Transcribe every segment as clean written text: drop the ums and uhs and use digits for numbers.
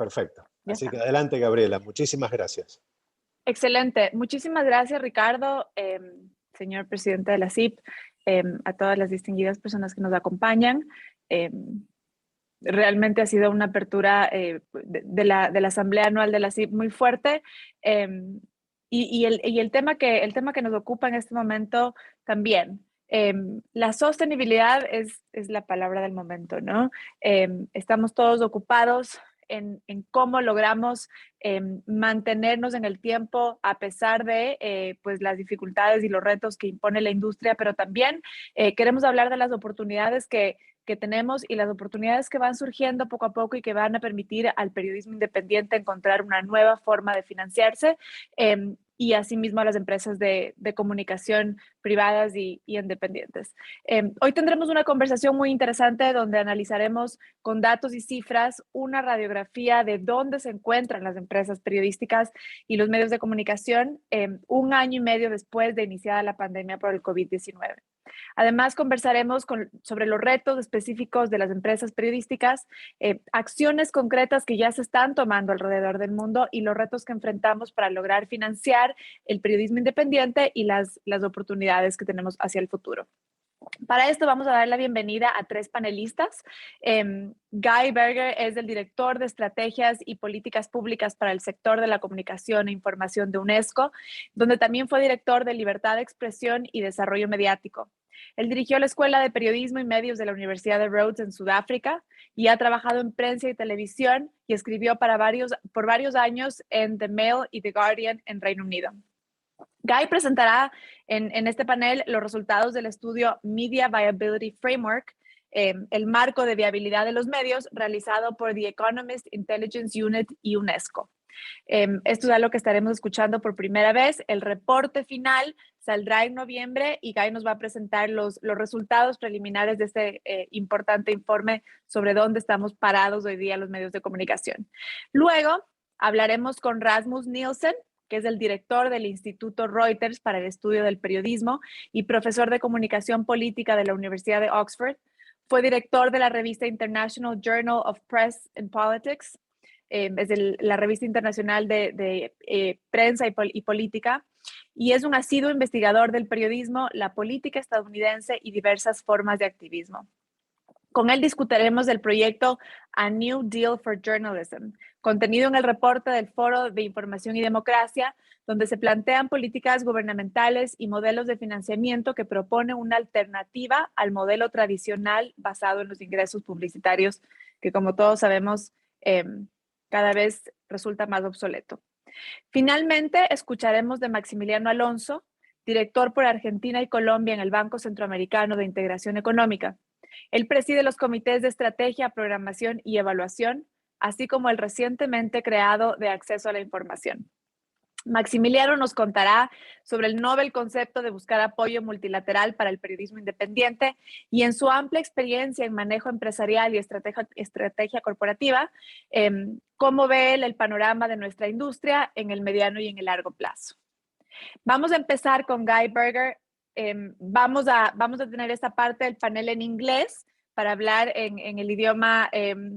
Perfecto. Ya Así está. que adelante, Gabriela. Muchísimas gracias. Excelente. Muchísimas gracias, Ricardo, señor presidente de la CIP, a todas las distinguidas personas que nos acompañan. Realmente ha sido una apertura de la Asamblea Anual de la CIP muy fuerte. Y el tema que nos ocupa en este momento también. La sostenibilidad es la palabra del momento, ¿no? Estamos todos ocupados en cómo logramos mantenernos en el tiempo a pesar de pues las dificultades y los retos que impone la industria, pero también queremos hablar de las oportunidades que tenemos y las oportunidades que van surgiendo poco a poco y que van a permitir al periodismo independiente encontrar una nueva forma de financiarse y asimismo a las empresas de comunicación privadas y independientes. Hoy tendremos una conversación muy interesante donde analizaremos con datos y cifras una radiografía de dónde se encuentran las empresas periodísticas y los medios de comunicación un año y medio después de iniciada la pandemia por el COVID-19. Además, conversaremos sobre los retos específicos de las empresas periodísticas, acciones concretas que ya se están tomando alrededor del mundo y los retos que enfrentamos para lograr financiar el periodismo independiente y las oportunidades que tenemos hacia el futuro. Para esto vamos a dar la bienvenida a 3 panelistas. Guy Berger es el director de Estrategias y Políticas Públicas para el sector de la comunicación e información de UNESCO, donde también fue director de Libertad de Expresión y Desarrollo Mediático. Él dirigió la Escuela de Periodismo y Medios de la Universidad de Rhodes en Sudáfrica y ha trabajado en prensa y televisión y escribió por varios años en The Mail y The Guardian en Reino Unido. Guy presentará en este panel los resultados del estudio Media Viability Framework, el marco de viabilidad de los medios realizado por The Economist, Intelligence Unit y UNESCO. Esto es algo que estaremos escuchando por primera vez. El reporte final saldrá en noviembre y Guy nos va a presentar los resultados preliminares de este importante informe sobre dónde estamos parados hoy día los medios de comunicación. Luego hablaremos con Rasmus Nielsen, que es el director del Instituto Reuters para el Estudio del Periodismo y profesor de Comunicación Política de la Universidad de Oxford. Fue director de la revista International Journal of Press and Politics, es la revista internacional de prensa y política, y es un asiduo investigador del periodismo, la política estadounidense y diversas formas de activismo. Con él discutiremos el proyecto A New Deal for Journalism, contenido en el reporte del Foro de Información y Democracia, donde se plantean políticas gubernamentales y modelos de financiamiento que proponen una alternativa al modelo tradicional basado en los ingresos publicitarios, que como todos sabemos, cada vez resulta más obsoleto. Finalmente, escucharemos de Maximiliano Alonso, director por Argentina y Colombia en el Banco Centroamericano de Integración Económica. Él preside los comités de estrategia, programación y evaluación, así como el recientemente creado de acceso a la información. Maximiliano nos contará sobre el novel concepto de buscar apoyo multilateral para el periodismo independiente y en su amplia experiencia en manejo empresarial y estrategia corporativa, cómo ve él el panorama de nuestra industria en el mediano y en el largo plazo. Vamos a empezar con Guy Berger. Vamos a tener esta parte del panel en inglés para hablar en el idioma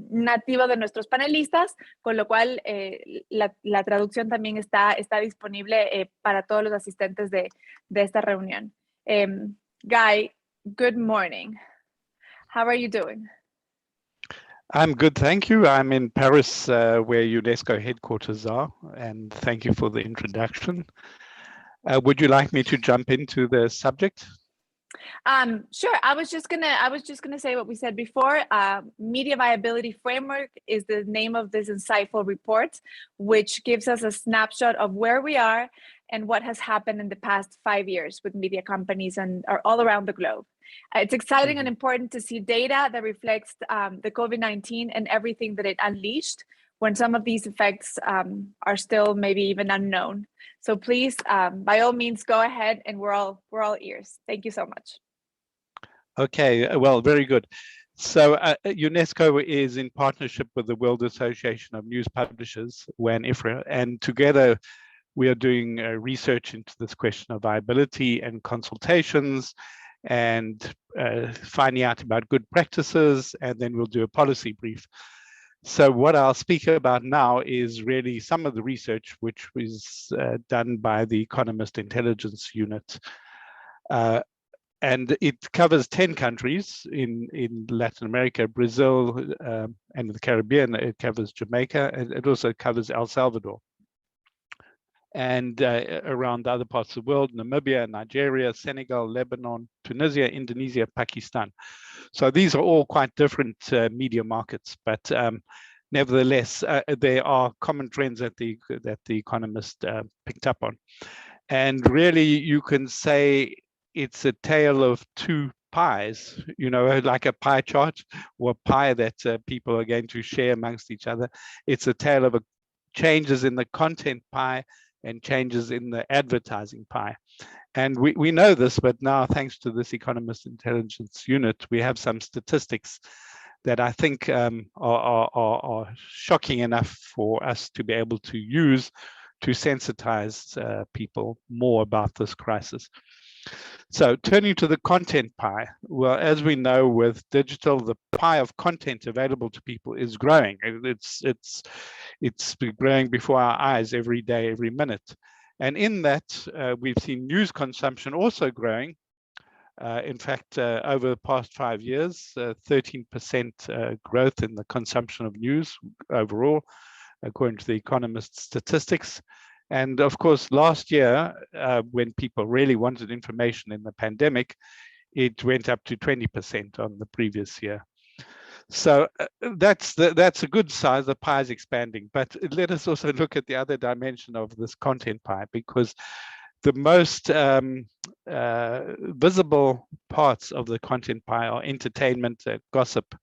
nativo de nuestros panelistas, con lo cual la traducción también está disponible para todos los asistentes de esta reunión. Guy, good morning. How are you doing? I'm good, thank you. I'm in Paris, where UNESCO headquarters are, and thank you for the introduction. Would you like me to jump into the subject? Sure. I was just gonna say what we said before. Media Viability Framework is the name of this insightful report, which gives us a snapshot of where we are and what has happened in the past 5 years with media companies and all around the globe. It's exciting and important to see data that reflects the COVID-19 and everything that it unleashed, when some of these effects are still maybe even unknown. So please, by all means, go ahead, and we're all ears. Thank you so much. Okay, well, very good. So UNESCO is in partnership with the World Association of News Publishers, WAN-IFRA, and together we are doing research into this question of viability and consultations and finding out about good practices, and then we'll do a policy brief. So what I'll speak about now is really some of the research which was done by the Economist Intelligence Unit. And it covers 10 countries in Latin America, Brazil, and the Caribbean. It covers Jamaica, and it also covers El Salvador. And around the other parts of the world, Namibia, Nigeria, Senegal, Lebanon, Tunisia, Indonesia, Pakistan. So these are all quite different media markets, but nevertheless, there are common trends that the Economist picked up on. And really, you can say it's a tale of two pies, you know, like a pie chart or a pie that people are going to share amongst each other. It's a tale of changes in the content pie and changes in the advertising pie. And we know this, but now thanks to this Economist Intelligence Unit, we have some statistics that I think are shocking enough for us to be able to use to sensitize people more about this crisis. So turning to the content pie, well, as we know with digital, the pie of content available to people is growing. It's growing before our eyes every day, every minute. And in that, we've seen news consumption also growing. In fact, over the past 5 years, 13% growth in the consumption of news overall, according to the Economist statistics. And of course, last year, when people really wanted information in the pandemic, it went up to 20% on the previous year. So that's a good size. The pie is expanding. But let us also look at the other dimension of this content pie, because the most visible parts of the content pie are entertainment, gossip,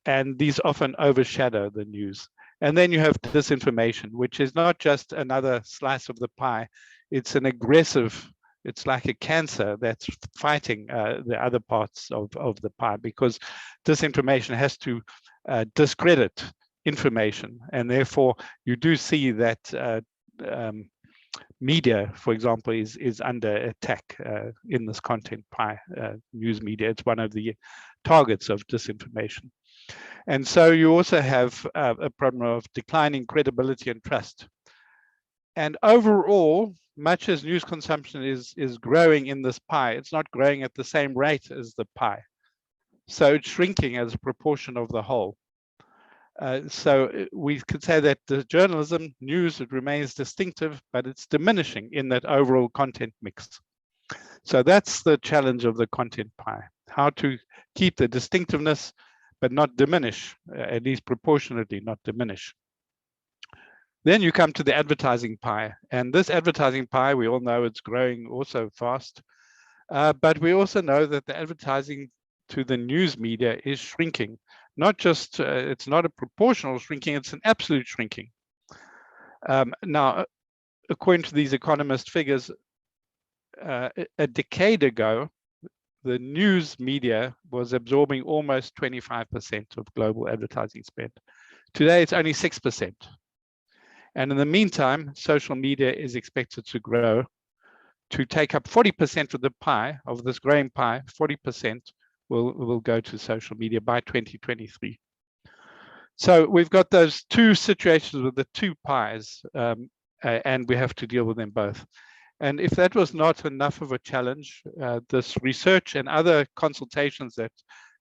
and these often overshadow the news. And then you have disinformation, which is not just another slice of the pie. It's an aggressive, it's like a cancer that's fighting the other parts of the pie, because disinformation has to discredit information. And therefore, you do see that media, for example, is under attack in this content pie, news media. It's one of the targets of disinformation. And so you also have a problem of declining credibility and trust. And overall, much as news consumption is growing in this pie, it's not growing at the same rate as the pie. So it's shrinking as a proportion of the whole. So we could say that the journalism, news, it remains distinctive, but it's diminishing in that overall content mix. So that's the challenge of the content pie, how to keep the distinctiveness, but not diminish, at least proportionately not diminish. Then you come to the advertising pie. And this advertising pie, we all know it's growing also fast. But we also know that the advertising to the news media is shrinking. Not just, it's not a proportional shrinking, it's an absolute shrinking. Now, according to these Economist figures, a decade ago, the news media was absorbing almost 25% of global advertising spend. Today, it's only 6%. And in the meantime, social media is expected to grow to take up 40% of the pie, of this growing pie. 40% will go to social media by 2023. So we've got those two situations with the two pies, and we have to deal with them both. And if that was not enough of a challenge, this research and other consultations that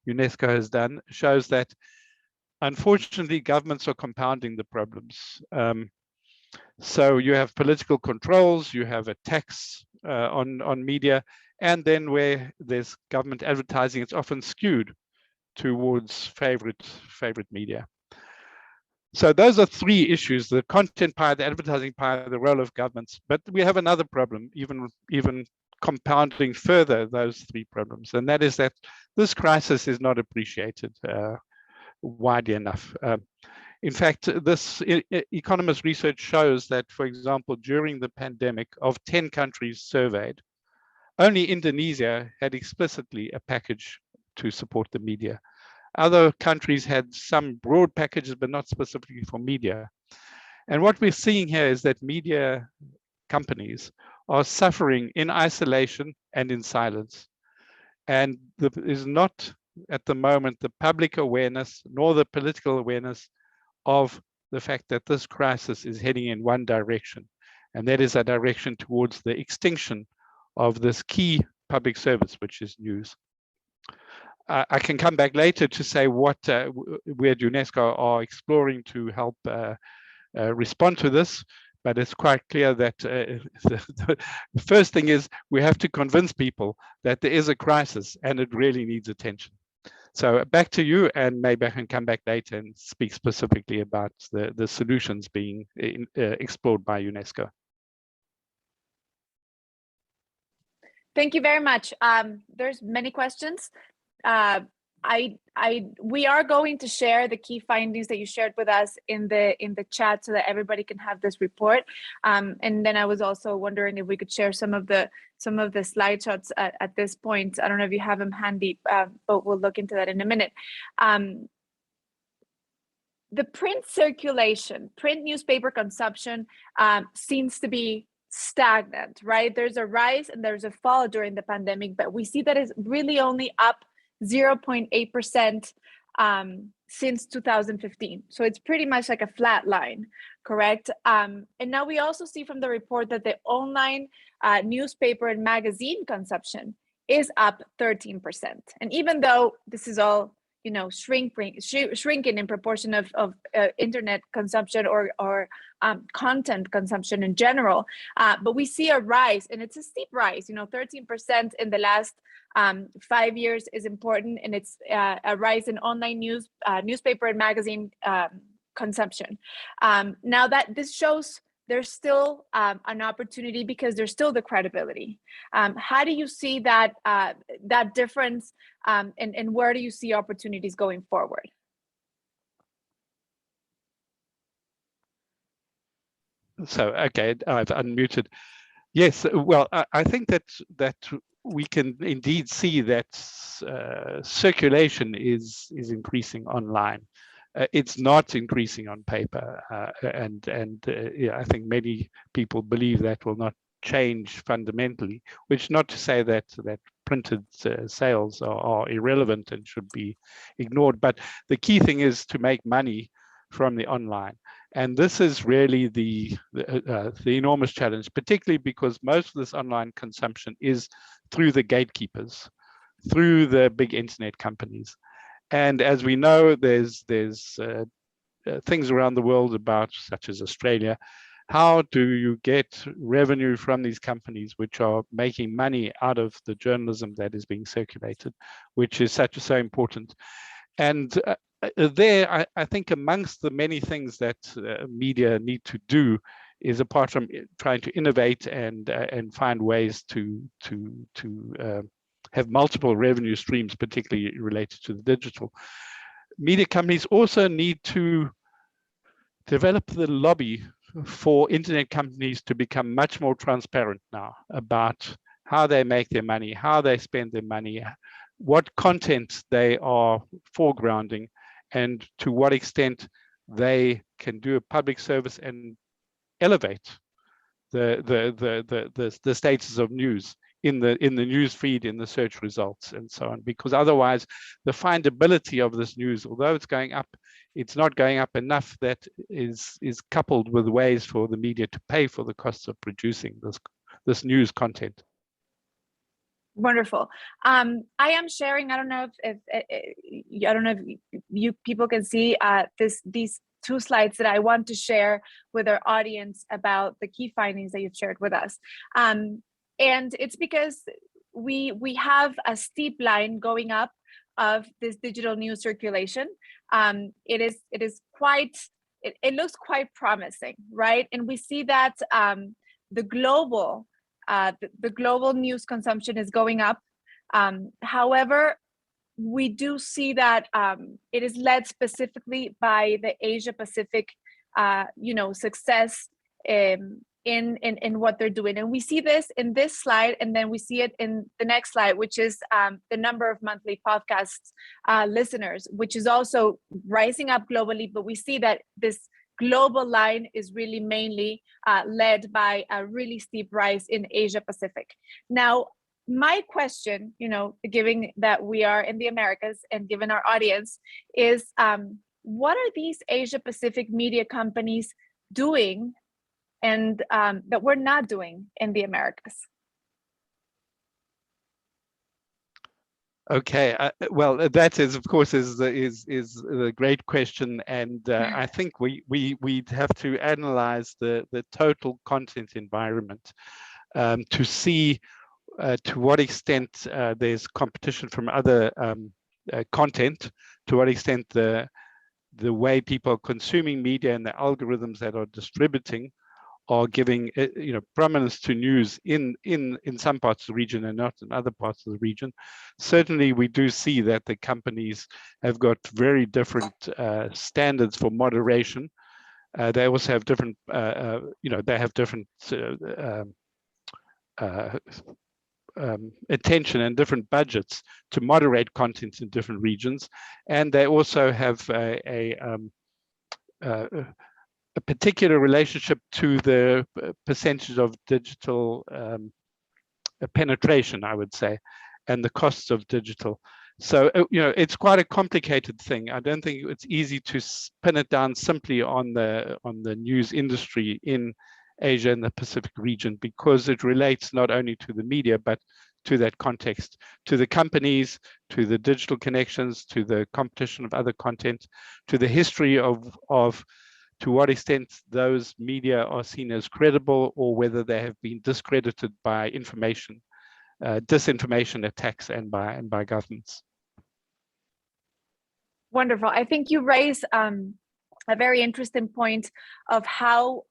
UNESCO has done shows that, unfortunately, governments are compounding the problems. So you have political controls, you have a tax on media, and then where there's government advertising, it's often skewed towards favorite media. So those are three issues: the content pie, the advertising pie, the role of governments. But we have another problem, even compounding further those three problems, and that is that this crisis is not appreciated widely enough. In fact, this Economist research shows that, for example, during the pandemic, of 10 countries surveyed, only Indonesia had explicitly a package to support the media. Other countries had some broad packages, but not specifically for media. And what we're seeing here is that media companies are suffering in isolation and in silence. And there is not at the moment the public awareness nor the political awareness of the fact that this crisis is heading in one direction, and that is a direction towards the extinction of this key public service, which is news. I can come back later to say what we at UNESCO are exploring to help respond to this, but it's quite clear that the first thing is we have to convince people that there is a crisis and it really needs attention. So back to you, and maybe I can come back later and speak specifically about the solutions being explored by UNESCO. Thank you very much. There's many questions. We are going to share the key findings that you shared with us in the chat so that everybody can have this report. And then I was also wondering if we could share some of the slide shots at this point. I don't know if you have them handy, but we'll look into that in a minute. The print circulation, print newspaper consumption seems to be stagnant, right? There's a rise and there's a fall during the pandemic, but we see that it's really only up 0.8% since 2015. So it's pretty much like a flat line, correct? And now we also see from the report that the online newspaper and magazine consumption is up 13%. And even though this is all, you know, shrinking in proportion of internet consumption or content consumption in general, but we see a rise, and it's a steep rise. You know, 13% in the last 5 years is important, and it's a rise in online newspaper and magazine consumption. Now that this shows there's still an opportunity because there's still the credibility. How do you see that that difference, and where do you see opportunities going forward? So, okay, I've unmuted. Yes, well, I think that we can indeed see that circulation is increasing online. It's not increasing on paper, and yeah, I think many people believe that will not change fundamentally. Which not to say that printed sales are irrelevant and should be ignored, but the key thing is to make money from the online. And this is really the enormous challenge, particularly because most of this online consumption is through the gatekeepers, through the big internet companies. And as we know, there's things around the world about, such as Australia, how do you get revenue from these companies which are making money out of the journalism that is being circulated, which is so important. And there, I think amongst the many things that media need to do is, apart from trying to innovate and find ways to have multiple revenue streams, particularly related to the digital, media companies also need to develop the lobby for internet companies to become much more transparent now about how they make their money, how they spend their money, what content they are foregrounding, and to what extent they can do a public service and elevate the status of news in the news feed, in the search results, and so on. Because otherwise, the findability of this news, although it's going up, it's not going up enough that is coupled with ways for the media to pay for the costs of producing this news content. Wonderful. I am sharing. I don't know if you people can see these two slides that I want to share with our audience about the key findings that you've shared with us. And it's because we have a steep line going up of this digital news circulation. It looks quite promising, right? And we see that the global news consumption is going up. However, we do see that it is led specifically by the Asia Pacific, success in what they're doing. And we see this in this slide, and then we see it in the next slide, which is the number of monthly podcasts listeners, which is also rising up globally. But we see that this global line is really mainly led by a really steep rise in Asia Pacific. Now, my question, given that we are in the Americas and given our audience, is what are these Asia Pacific media companies doing and that we're not doing in the Americas? Okay, well, that is, of course, is a great question, and I think we'd have to analyze the total content environment to see to what extent there's competition from other content, to what extent the way people are consuming media and the algorithms that are distributing are giving prominence to news in some parts of the region and not in other parts of the region. Certainly, we do see that the companies have got very different standards for moderation. They also have different, they have different attention and different budgets to moderate content in different regions, and they also have a particular relationship to the percentage of digital penetration, I would say, and the costs of digital. So, it's quite a complicated thing. I don't think it's easy to pin it down simply on the news industry in Asia and the Pacific region, because it relates not only to the media, but to that context, to the companies, to the digital connections, to the competition of other content, to the history of to what extent those media are seen as credible or whether they have been discredited by disinformation attacks and by governments. Wonderful. I think you raise a very interesting point of how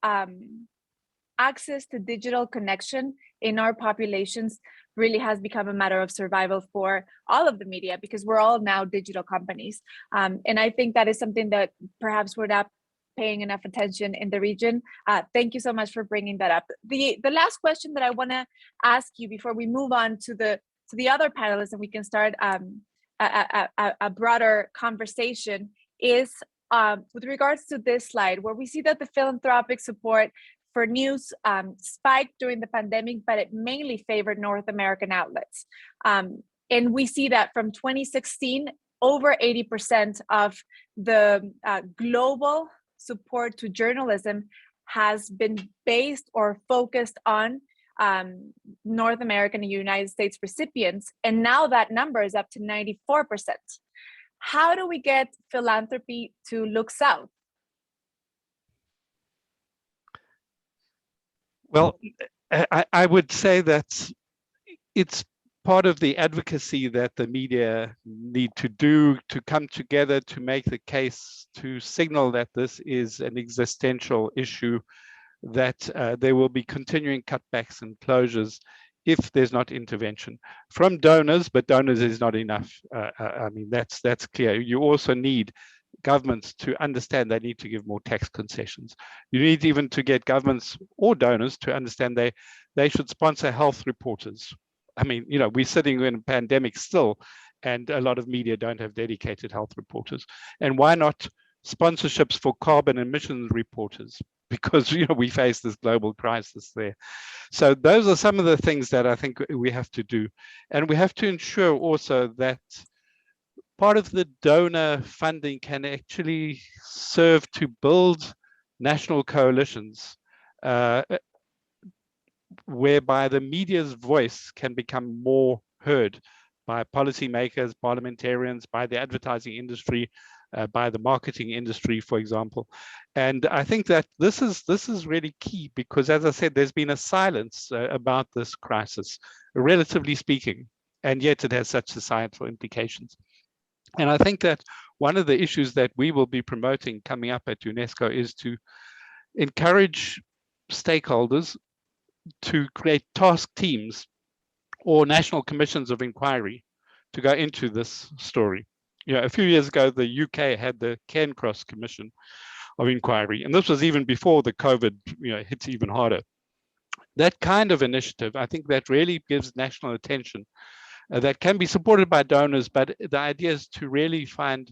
access to digital connection in our populations really has become a matter of survival for all of the media, because we're all now digital companies. And I think that is something that perhaps we're not paying enough attention in the region. Thank you so much for bringing that up. The last question that I want to ask you before we move on to the other panelists and we can start a broader conversation is with regards to this slide, where we see that the philanthropic support for news spiked during the pandemic, but it mainly favored North American outlets. And we see that from 2016, over 80% of the global support to journalism has been based or focused on North American and United States recipients. And now that number is up to 94%. How do we get philanthropy to look south? Well, I would say that it's part of the advocacy that the media need to do, to come together to make the case, to signal that this is an existential issue, that there will be continuing cutbacks and closures if there's not intervention from donors, but donors is not enough. I mean, that's clear. You also need governments to understand they need to give more tax concessions. You need even to get governments or donors to understand they should sponsor health reporters. I mean, we're sitting in a pandemic still, and a lot of media don't have dedicated health reporters. And why not sponsorships for carbon emissions reporters? Because, we face this global crisis there. So those are some of the things that I think we have to do. And we have to ensure also that part of the donor funding can actually serve to build national coalitions whereby the media's voice can become more heard by policymakers, parliamentarians, by the advertising industry, by the marketing industry, for example. And I think that this is really key, because, as I said, there's been a silence about this crisis, relatively speaking, and yet it has such societal implications. And I think that one of the issues that we will be promoting coming up at UNESCO is to encourage stakeholders to create task teams or national commissions of inquiry to go into this story. A few years ago, the UK had the Cairncross Commission of Inquiry, and this was even before the COVID hits even harder. That kind of initiative, I think that really gives national attention that can be supported by donors, but the idea is to really find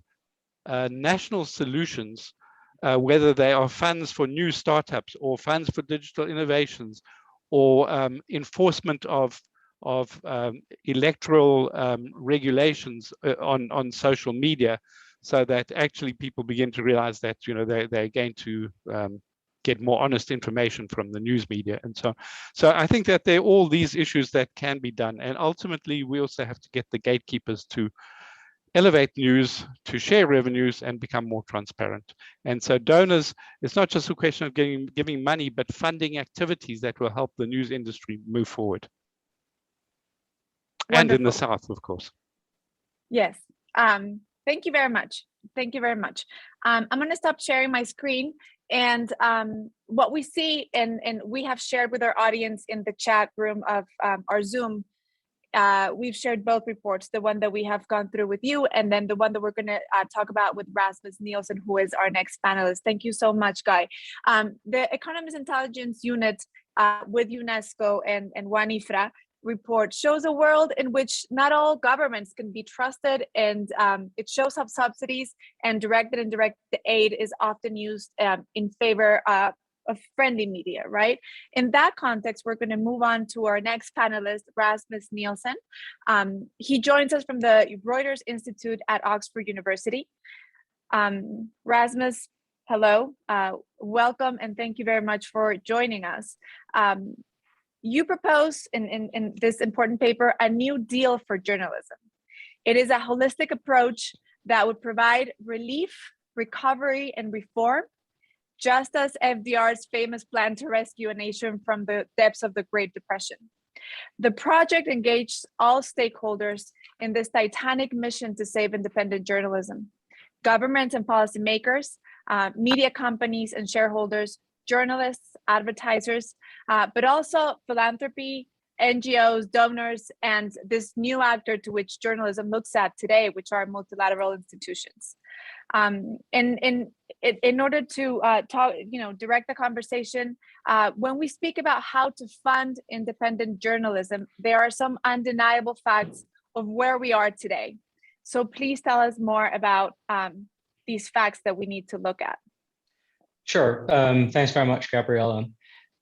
national solutions, whether they are funds for new startups or funds for digital innovations or enforcement of of electoral regulations on social media, so that actually people begin to realize that they're going to get more honest information from the news media. And so I think that there are all these issues that can be done, and ultimately we also have to get the gatekeepers to elevate news, to share revenues, and become more transparent. And so donors, it's not just a question of giving money, but funding activities that will help the news industry move forward. Wonderful. And in the South, of course. Yes. Thank you very much. Thank you very much. I'm going to stop sharing my screen. And what we see, and we have shared with our audience in the chat room of our Zoom, we've shared both reports, the one that we have gone through with you, and then the one that we're going to talk about with Rasmus Nielsen, who is our next panelist. Thank you so much, Guy. The Economist Intelligence Unit with UNESCO and WANIFRA report shows a world in which not all governments can be trusted, and it shows how subsidies and direct and indirect aid is often used in favor of friendly media, right? In that context, we're going to move on to our next panelist, Rasmus Nielsen. He joins us from the Reuters Institute at Oxford University. Rasmus, hello, welcome, and thank you very much for joining us. You propose in this important paper a new deal for journalism. It is a holistic approach that would provide relief, recovery, and reform, just as FDR's famous plan to rescue a nation from the depths of the Great Depression. The project engaged all stakeholders in this titanic mission to save independent journalism: governments and policymakers, media companies and shareholders, journalists, advertisers, but also philanthropy, NGOs, donors, and this new actor to which journalism looks at today, which are multilateral institutions. In order to direct the conversation, when we speak about how to fund independent journalism, there are some undeniable facts of where we are today. So please tell us more about these facts that we need to look at. Sure. Thanks very much, Gabriela.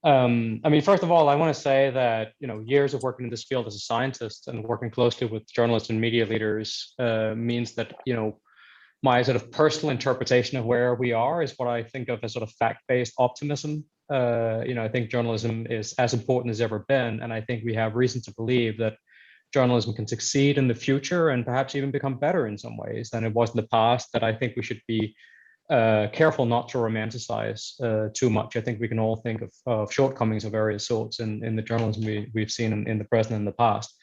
I mean, first of all, I want to say that years of working in this field as a scientist and working closely with journalists and media leaders means that my sort of personal interpretation of where we are is what I think of as sort of fact-based optimism. I think journalism is as important as ever been, and I think we have reason to believe that journalism can succeed in the future and perhaps even become better in some ways than it was in the past. That I think we should be careful not to romanticize too much. I think we can all think of shortcomings of various sorts in the journalism we've seen in the present and the past.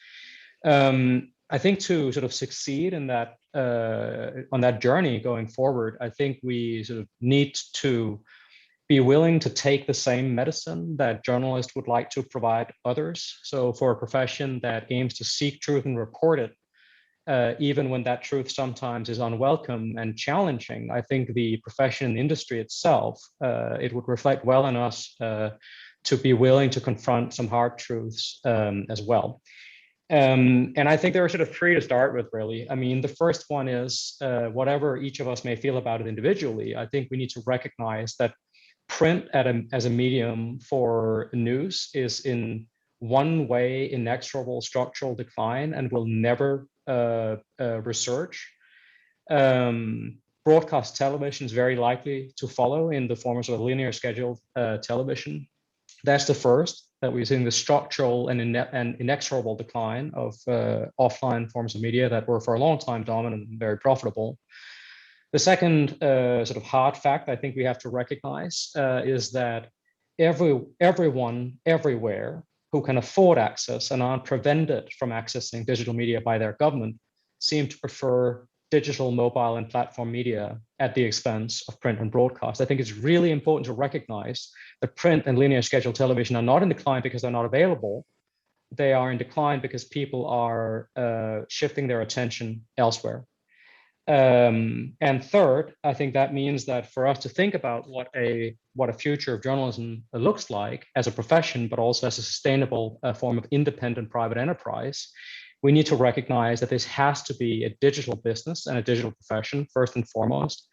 I think to sort of succeed in that on that journey going forward, I think we sort of need to be willing to take the same medicine that journalists would like to provide others. So for a profession that aims to seek truth and report it, even when that truth sometimes is unwelcome and challenging, I think the profession and industry itself, it would reflect well on us to be willing to confront some hard truths as well. And I think there are sort of three to start with, really. I mean, the first one is whatever each of us may feel about it individually, I think we need to recognize that print as a medium for news is in one way inexorable structural decline and will never resurge. Broadcast television is very likely to follow in the form of sort of linear scheduled television. That's the first, that we're seeing the structural and inexorable decline of offline forms of media that were for a long time dominant and very profitable. The second sort of hard fact I think we have to recognize is that everyone, everywhere, who can afford access and aren't prevented from accessing digital media by their government seem to prefer digital, mobile, and platform media at the expense of print and broadcast. I think it's really important to recognize that print and linear scheduled television are not in decline because they're not available. They are in decline because people are shifting their attention elsewhere. And third, I think that means that for us to think about what a future of journalism looks like as a profession, but also as a sustainable form of independent private enterprise, we need to recognize that this has to be a digital business and a digital profession first and foremost.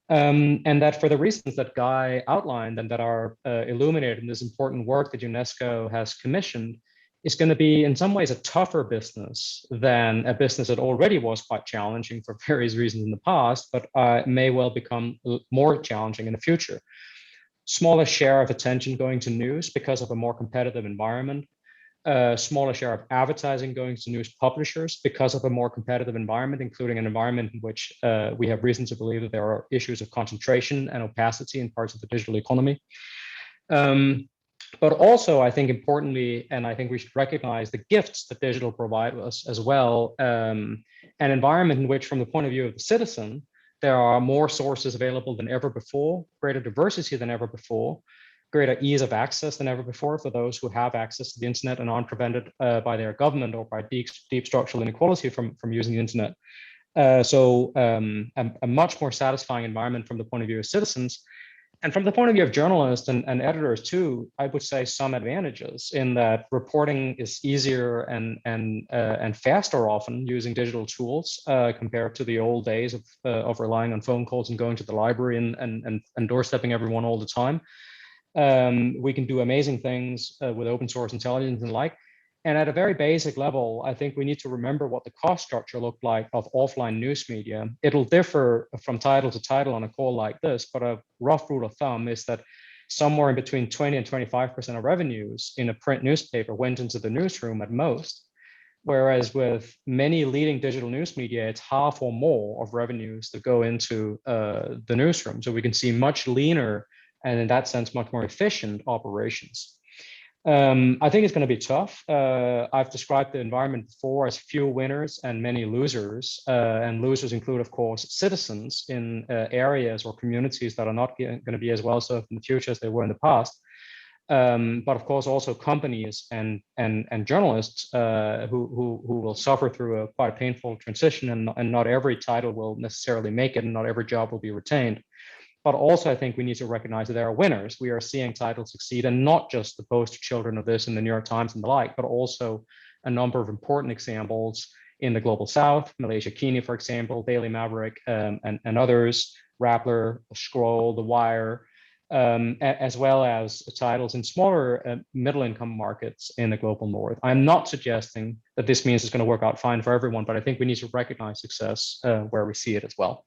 And that for the reasons that Guy outlined and that are illuminated in this important work that UNESCO has commissioned, is going to be in some ways a tougher business than a business that already was quite challenging for various reasons in the past, but may well become more challenging in the future. Smaller share of attention going to news because of a more competitive environment. Smaller share of advertising going to news publishers because of a more competitive environment, including an environment in which we have reason to believe that there are issues of concentration and opacity in parts of the digital economy. But also, I think importantly, and I think we should recognize the gifts that digital provide us as well, an environment in which, from the point of view of the citizen, there are more sources available than ever before, greater diversity than ever before, greater ease of access than ever before for those who have access to the internet and aren't prevented by their government or by deep structural inequality from using the internet. So a much more satisfying environment from the point of view of citizens. And from the point of view of journalists and editors too, I would say some advantages in that reporting is easier and faster often using digital tools compared to the old days of relying on phone calls and going to the library and doorstepping everyone all the time. We can do amazing things with open source intelligence and the like. And at a very basic level, I think we need to remember what the cost structure looked like of offline news media. It'll differ from title to title on a call like this, but a rough rule of thumb is that somewhere in between 20 and 25% of revenues in a print newspaper went into the newsroom at most. Whereas with many leading digital news media, it's half or more of revenues that go into the newsroom. So we can see much leaner and in that sense, much more efficient operations. I think it's going to be tough. I've described the environment before as few winners and many losers. And losers include, of course, citizens in areas or communities that are not going to be as well served in the future as they were in the past. But of course, also companies and journalists who will suffer through a quite painful transition, and not every title will necessarily make it, and not every job will be retained. But also, I think we need to recognize that there are winners. We are seeing titles succeed, and not just the poster children of this in the New York Times and the like, but also a number of important examples in the Global South, Malaysia Kini, for example, Daily Maverick, and others, Rappler, Scroll, The Wire, as well as titles in smaller middle-income markets in the Global North. I'm not suggesting that this means it's going to work out fine for everyone, but I think we need to recognize success where we see it as well.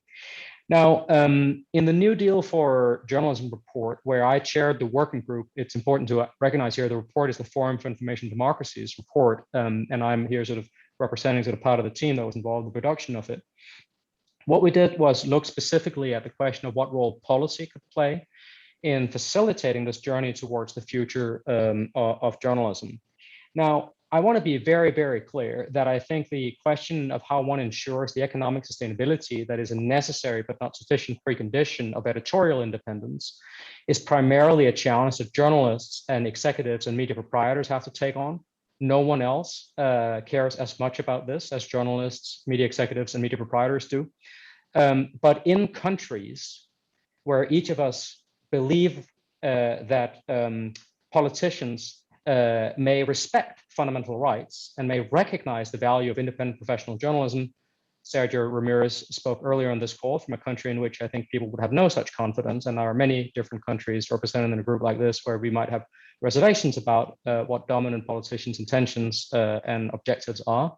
Now, in the New Deal for Journalism report, where I chaired the working group, it's important to recognize here the report is the Forum for Information Democracies report, and I'm here sort of representing sort of part of the team that was involved in the production of it. What we did was look specifically at the question of what role policy could play in facilitating this journey towards the future of journalism. Now, I want to be very, very clear that I think the question of how one ensures the economic sustainability that is a necessary but not sufficient precondition of editorial independence is primarily a challenge that journalists and executives and media proprietors have to take on. No one else cares as much about this as journalists, media executives, and media proprietors do. But in countries where each of us believe that politicians may respect fundamental rights and may recognize the value of independent professional journalism. Sergio Ramirez spoke earlier on this call from a country in which I think people would have no such confidence, and there are many different countries represented in a group like this where we might have reservations about what dominant politicians' intentions and objectives are.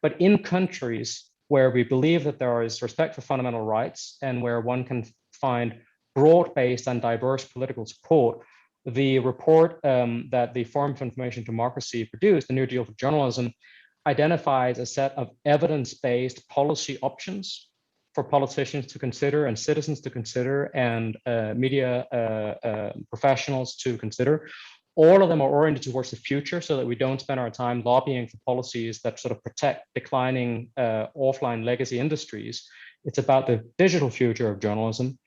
But in countries where we believe that there is respect for fundamental rights and where one can find broad-based and diverse political support, the report that the Forum for Information Democracy produced, the New Deal for Journalism, identifies a set of evidence-based policy options for politicians to consider and citizens to consider and media professionals to consider. All of them are oriented towards the future so that we don't spend our time lobbying for policies that sort of protect declining offline legacy industries. It's about the digital future of journalism.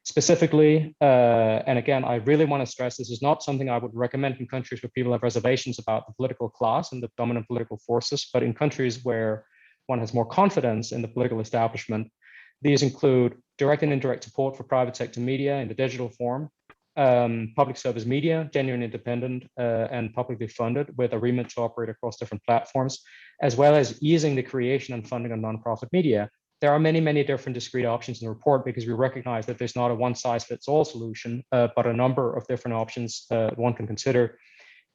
Specifically, and again, I really want to stress this is not something I would recommend in countries where people have reservations about the political class and the dominant political forces, but in countries where one has more confidence in the political establishment. These include direct and indirect support for private sector media in the digital form, public service media, genuine independent and publicly funded with a remit to operate across different platforms, as well as easing the creation and funding of nonprofit media. There are many, many different discrete options in the report because we recognize that there's not a one-size-fits-all solution, but a number of different options one can consider.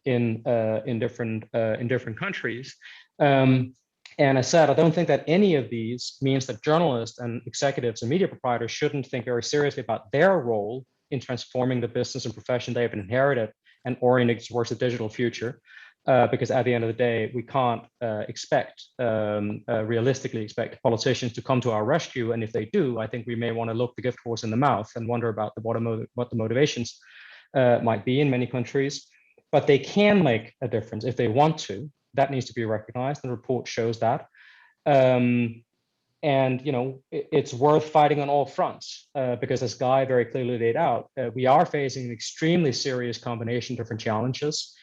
in different countries. And I said, I don't think that any of these means that journalists and executives and media proprietors shouldn't think very seriously about their role in transforming the business and profession they have inherited and oriented towards the digital future. Because at the end of the day, we can't realistically expect politicians to come to our rescue. And if they do, I think we may want to look the gift horse in the mouth and wonder about what the motivations might be in many countries. But they can make a difference if they want to. That needs to be recognized. The report shows that. And it's worth fighting on all fronts because, as Guy very clearly laid out, we are facing an extremely serious combination of different challenges.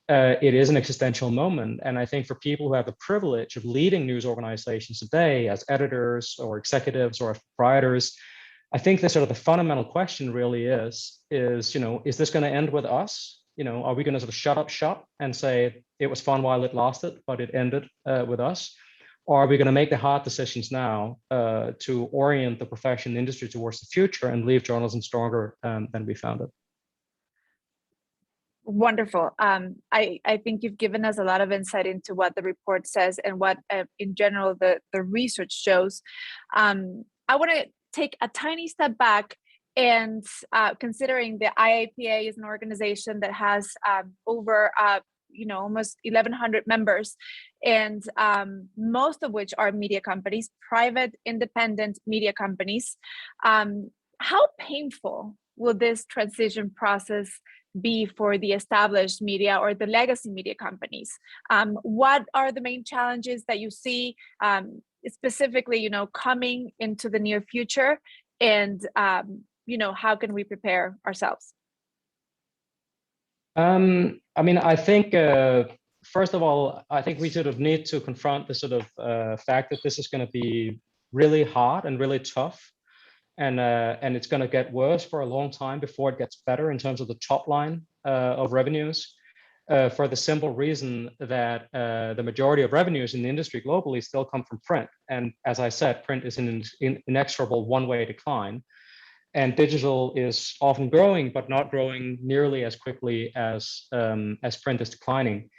It is an existential moment. And I think for people who have the privilege of leading news organizations today as editors or executives or as proprietors, I think the fundamental question really is this going to end with us? Are we going to sort of shut up shop and say it was fun while it lasted, but it ended with us? Or are we going to make the hard decisions now to orient the profession and industry towards the future and leave journalism stronger than we found it? Wonderful. I think you've given us a lot of insight into what the report says and what, in general, the research shows. I want to take a tiny step back and considering the IAPA is an organization that has over almost 1,100 members, and most of which are media companies, private, independent media companies. How painful will this transition process be for the established media or the legacy media companies? What are the main challenges that you see specifically, coming into the near future? And how can we prepare ourselves? I think, first of all, I think we sort of need to confront the sort of fact that this is going to be really hard and really tough. And it's going to get worse for a long time before it gets better in terms of the top line of revenues, for the simple reason that the majority of revenues in the industry globally still come from print. And as I said, print is in an inexorable one-way decline. And digital is often growing, but not growing nearly as quickly as print is declining.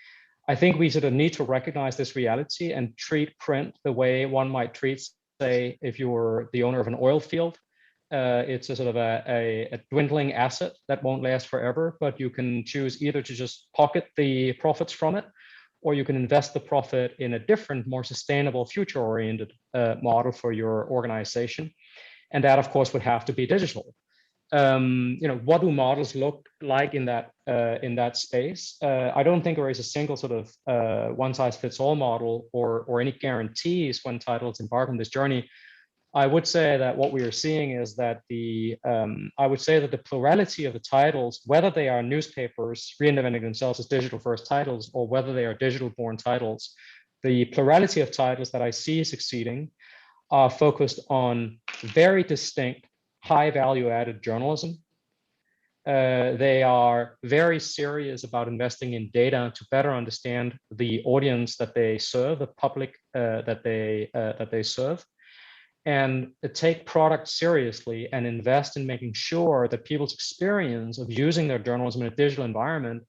I think we sort of need to recognize this reality and treat print the way one might treat, say, if you were the owner of an oil field. It's a sort of a dwindling asset that won't last forever, but you can choose either to just pocket the profits from it, or you can invest the profit in a different, more sustainable, future-oriented model for your organization. And that, of course, would have to be digital. What do models look like in that space? I don't think there is a single sort of one-size-fits-all model or any guarantees when titles embark on this journey. I would say that what we are seeing is that the plurality of the titles, whether they are newspapers reinventing themselves as digital-first titles or whether they are digital-born titles, the plurality of titles that I see succeeding are focused on very distinct, high value-added journalism. They are very serious about investing in data to better understand the audience that they serve, the public that they serve, and take product seriously and invest in making sure that people's experience of using their journalism in a digital environment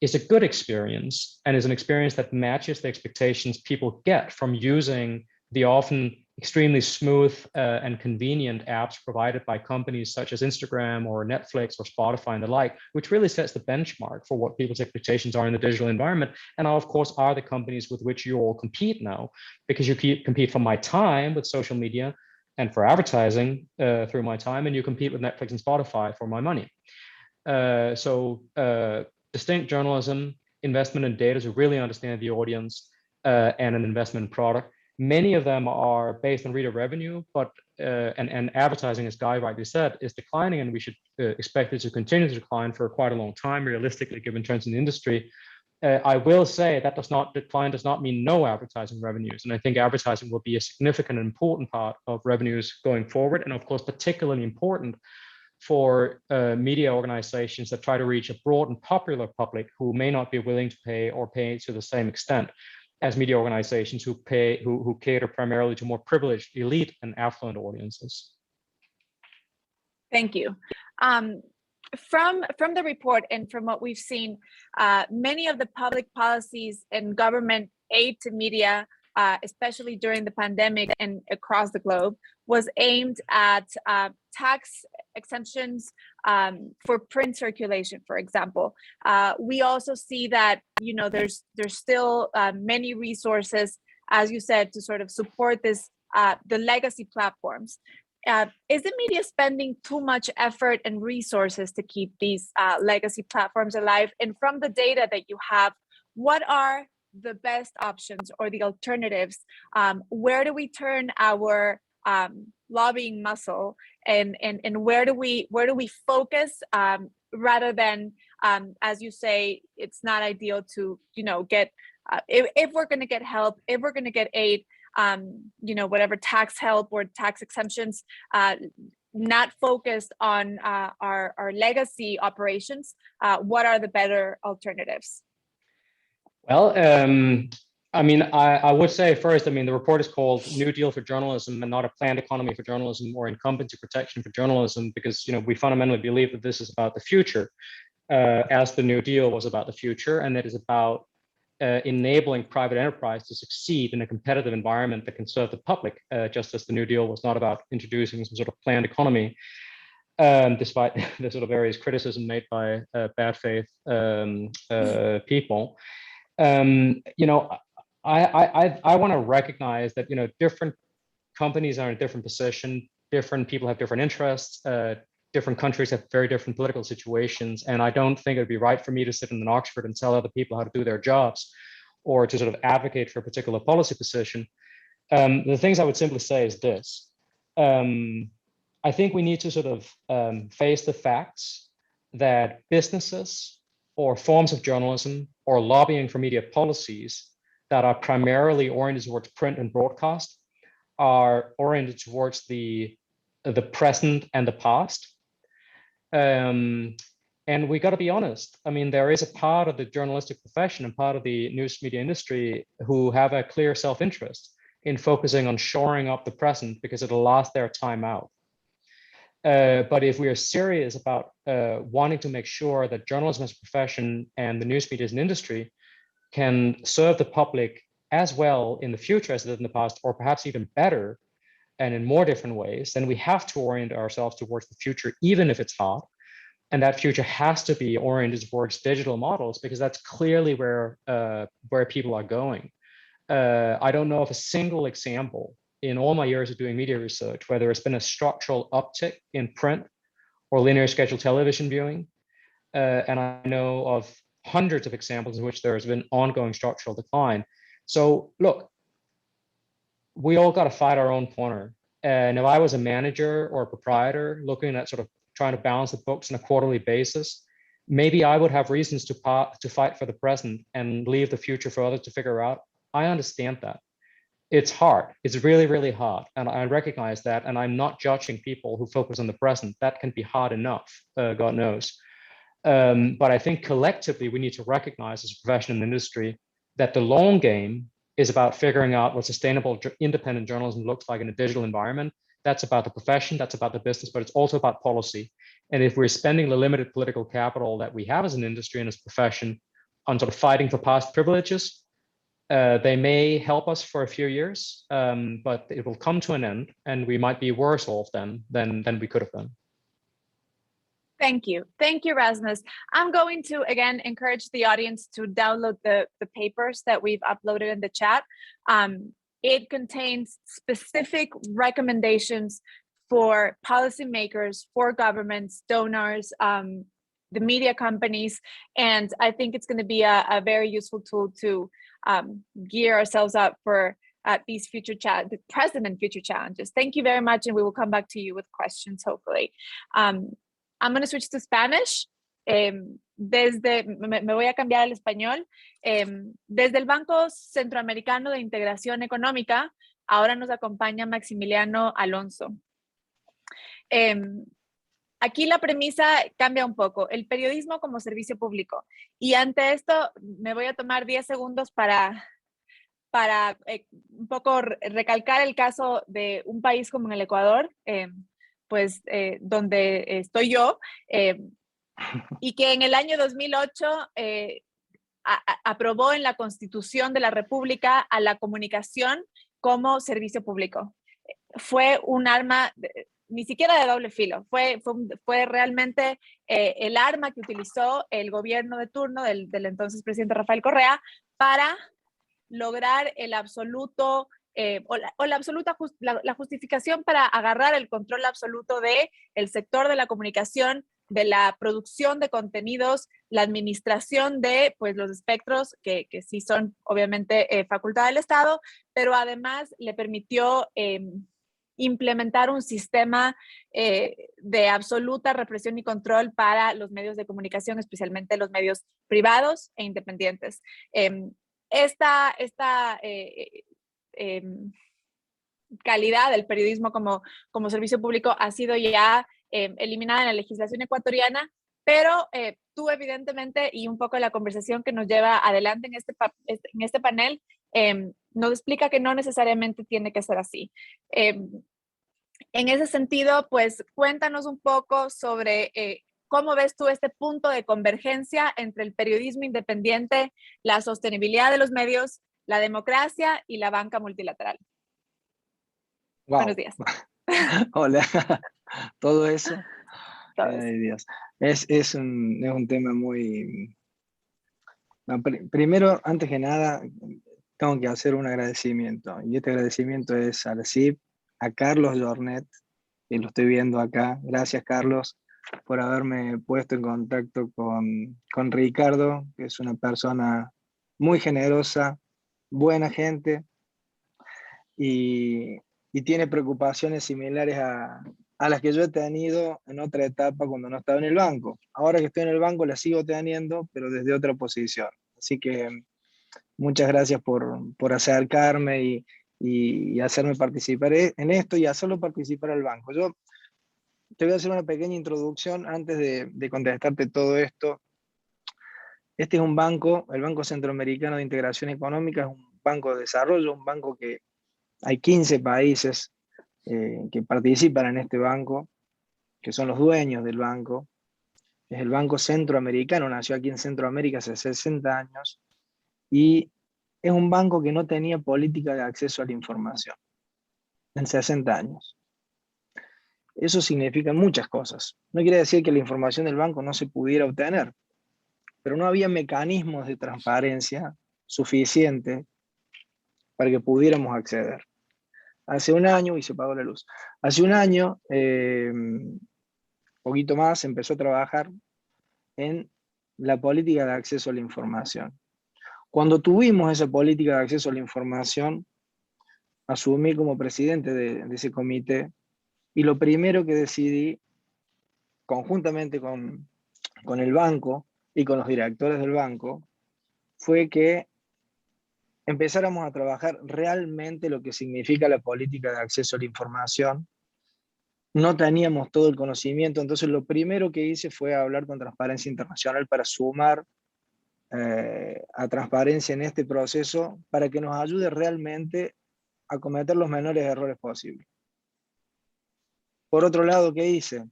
is a good experience and is an experience that matches the expectations people get from using the often extremely smooth and convenient apps provided by companies such as Instagram or Netflix or Spotify and the like, which really sets the benchmark for what people's expectations are in the digital environment. And of course, are the companies with which you all compete now, because you compete for my time with social media and for advertising through my time, and you compete with Netflix and Spotify for my money. So distinct journalism, investment in data to really understand the audience, and an investment in product. Many of them are based on reader revenue, but and advertising, as Guy rightly said, is declining, and we should expect it to continue to decline for quite a long time, realistically, given trends in the industry. I will say that decline does not mean no advertising revenues, and I think advertising will be a significant and important part of revenues going forward, and of course, particularly important for media organizations that try to reach a broad and popular public who may not be willing to pay or pay to the same extent as media organizations who cater primarily to more privileged, elite, and affluent audiences. Thank you. from the report and from what we've seen, many of the public policies and government aid to media, especially during the pandemic and across the globe, was aimed at tax exemptions for print circulation, for example. We also see that, you know, there's still many resources, as you said, to sort of support this, the legacy platforms. Is the media spending too much effort and resources to keep these legacy platforms alive? And from the data that you have, what are the best options or the alternatives? Where do we turn our lobbying muscle, and where do we focus, rather than, as you say, it's not ideal to, you know, get if we're going to get help, if we're going to get aid, you know, whatever tax help or tax exemptions, not focused on our legacy operations. What are the better alternatives? Well, I mean, I would say first, I mean, the report is called New Deal for Journalism and not a planned economy for journalism or incumbency protection for journalism, because, you know, we fundamentally believe that this is about the future, as the New Deal was about the future, and it is about enabling private enterprise to succeed in a competitive environment that can serve the public, just as the New Deal was not about introducing some sort of planned economy, despite the sort of various criticism made by bad faith people. You know, I want to recognize that, you know, different companies are in a different position, different people have different interests, different countries have very different political situations, and I don't think it'd be right for me to sit in Oxford and tell other people how to do their jobs, or to sort of advocate for a particular policy position. The things I would simply say is this. I think we need to sort of face the facts that businesses or forms of journalism or lobbying for media policies that are primarily oriented towards print and broadcast are oriented towards the present and the past. And we got to be honest. I mean, there is a part of the journalistic profession and part of the news media industry who have a clear self-interest in focusing on shoring up the present because it'll last their time out. But if we are serious about wanting to make sure that journalism as a profession and the news media as an industry can serve the public as well in the future as it did in the past, or perhaps even better and in more different ways, then we have to orient ourselves towards the future, even if it's hard. And that future has to be oriented towards digital models, because that's clearly where people are going. I don't know of a single example in all my years of doing media research where there has been a structural uptick in print or linear scheduled television viewing. And I know of hundreds of examples in which there has been ongoing structural decline. So look, we all got to fight our own corner. And if I was a manager or a proprietor looking at sort of trying to balance the books on a quarterly basis, maybe I would have reasons to fight for the present and leave the future for others to figure out. I understand that. It's hard. It's really, really hard. And I recognize that. And I'm not judging people who focus on the present. That can be hard enough, God knows. But I think collectively, we need to recognize as a profession in the industry that the long game is about figuring out what sustainable independent journalism looks like in a digital environment. That's about the profession, that's about the business, but it's also about policy. And if we're spending the limited political capital that we have as an industry and as a profession on sort of fighting for past privileges, they may help us for a few years, but it will come to an end and we might be worse off then than we could have been. Thank you. Thank you, Rasmus. I'm going to, again, encourage the audience to download the papers that we've uploaded in the chat. It contains specific recommendations for policymakers, for governments, donors, the media companies, and I think it's going to be a very useful tool to gear ourselves up for these the present and future challenges. Thank you very much, and we will come back to you with questions, hopefully. I'm going to switch to Spanish. Me voy a cambiar al español. Desde el Banco Centroamericano de Integración Económica, ahora nos acompaña Maximiliano Alonso. Aquí la premisa cambia un poco, el periodismo como servicio público. Y ante esto me voy a tomar 10 segundos para un poco recalcar el caso de un país como el Ecuador, donde estoy yo. y que en el año 2008 aprobó en la Constitución de la República a la comunicación como servicio público. Fue un arma, ni siquiera de doble filo, fue realmente el arma que utilizó el gobierno de turno del entonces presidente Rafael Correa para lograr el absoluto, la justificación para agarrar el control absoluto del sector de la comunicación, de la producción de contenidos, la administración de pues, los espectros, que sí son obviamente facultad del Estado, pero además le permitió implementar un sistema de absoluta represión y control para los medios de comunicación, especialmente los medios privados e independientes. Esta calidad del periodismo como servicio público ha sido ya eliminada en la legislación ecuatoriana, pero tú evidentemente, y un poco la conversación que nos lleva adelante en este panel, nos explica que no necesariamente tiene que ser así. En ese sentido, pues cuéntanos un poco sobre cómo ves tú este punto de convergencia entre el periodismo independiente, la sostenibilidad de los medios, la democracia y la banca multilateral. Wow. Buenos días. Hola. Todo eso. Todo Ay, Dios. Es un tema muy... No, primero, antes que nada, tengo que hacer un agradecimiento. Y este agradecimiento es a la CIP, a Carlos Jornet, que lo estoy viendo acá. Gracias, Carlos, por haberme puesto en contacto con Ricardo, que es una persona muy generosa, buena gente, y tiene preocupaciones similares a las que yo he tenido en otra etapa cuando no estaba en el banco. Ahora que estoy en el banco las sigo teniendo, pero desde otra posición. Así que muchas gracias por acercarme y hacerme participar en esto y hacerlo participar al banco. Yo te voy a hacer una pequeña introducción antes de contestarte todo esto. Este es un banco, el Banco Centroamericano de Integración Económica, es un banco de desarrollo, un banco que hay 15 países que participan en este banco, que son los dueños del banco. Es el Banco Centroamericano, nació aquí en Centroamérica hace 60 años, y es un banco que no tenía política de acceso a la información en 60 años. Eso significa muchas cosas. No quiere decir que la información del banco no se pudiera obtener, pero no había mecanismos de transparencia suficientes para que pudiéramos acceder. Hace un año, y se apagó la luz, hace un año, poquito más, empezó a trabajar en la política de acceso a la información. Cuando tuvimos esa política de acceso a la información, asumí como presidente de ese comité, y lo primero que decidí, conjuntamente con el banco y con los directores del banco, fue que empezáramos a trabajar realmente lo que significa la política de acceso a la información. No teníamos todo el conocimiento, entonces lo primero que hice fue hablar con Transparencia Internacional para sumar a transparencia en este proceso, para que nos ayude realmente a cometer los menores errores posibles. Por otro lado, ¿qué hice?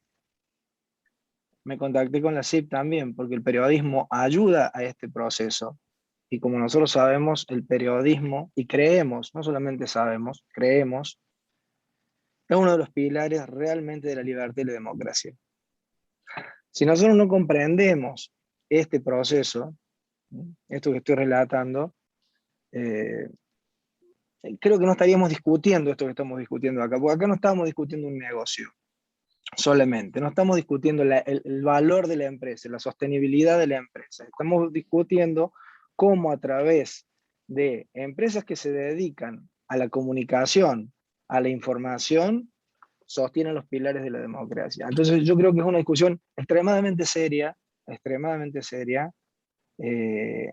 Me contacté con la CIP también, porque el periodismo ayuda a este proceso. Y como nosotros sabemos, el periodismo, y creemos, no solamente sabemos, creemos, es uno de los pilares realmente de la libertad y la democracia. Si nosotros no comprendemos este proceso, esto que estoy relatando, creo que no estaríamos discutiendo esto que estamos discutiendo acá, porque acá no estamos discutiendo un negocio solamente, no estamos discutiendo el valor de la empresa, la sostenibilidad de la empresa, estamos discutiendo cómo a través de empresas que se dedican a la comunicación, a la información, sostienen los pilares de la democracia. Entonces yo creo que es una discusión extremadamente seria,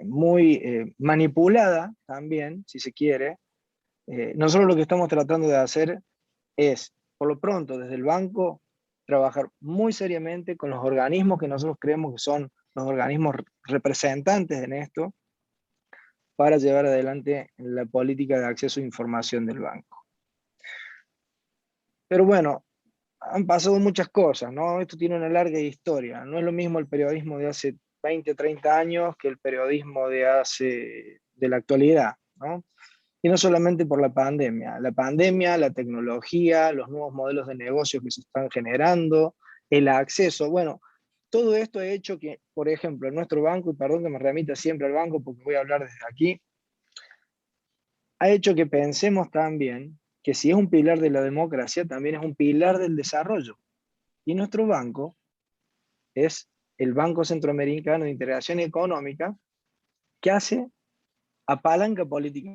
muy manipulada también, si se quiere. Nosotros lo que estamos tratando de hacer es, por lo pronto, desde el banco, trabajar muy seriamente con los organismos que nosotros creemos que son los organismos representantes en esto, para llevar adelante la política de acceso a información del banco. Pero bueno, han pasado muchas cosas, ¿no? Esto tiene una larga historia. No es lo mismo el periodismo de hace 20, 30 años que el periodismo de la actualidad, ¿no? Y no solamente por la pandemia, la tecnología, los nuevos modelos de negocio que se están generando, el acceso, bueno, todo esto ha hecho que, por ejemplo, en nuestro banco, y perdón que me remita siempre al banco porque voy a hablar desde aquí, ha hecho que pensemos también que si es un pilar de la democracia, también es un pilar del desarrollo. Y nuestro banco es el Banco Centroamericano de Integración Económica, que apalanca política.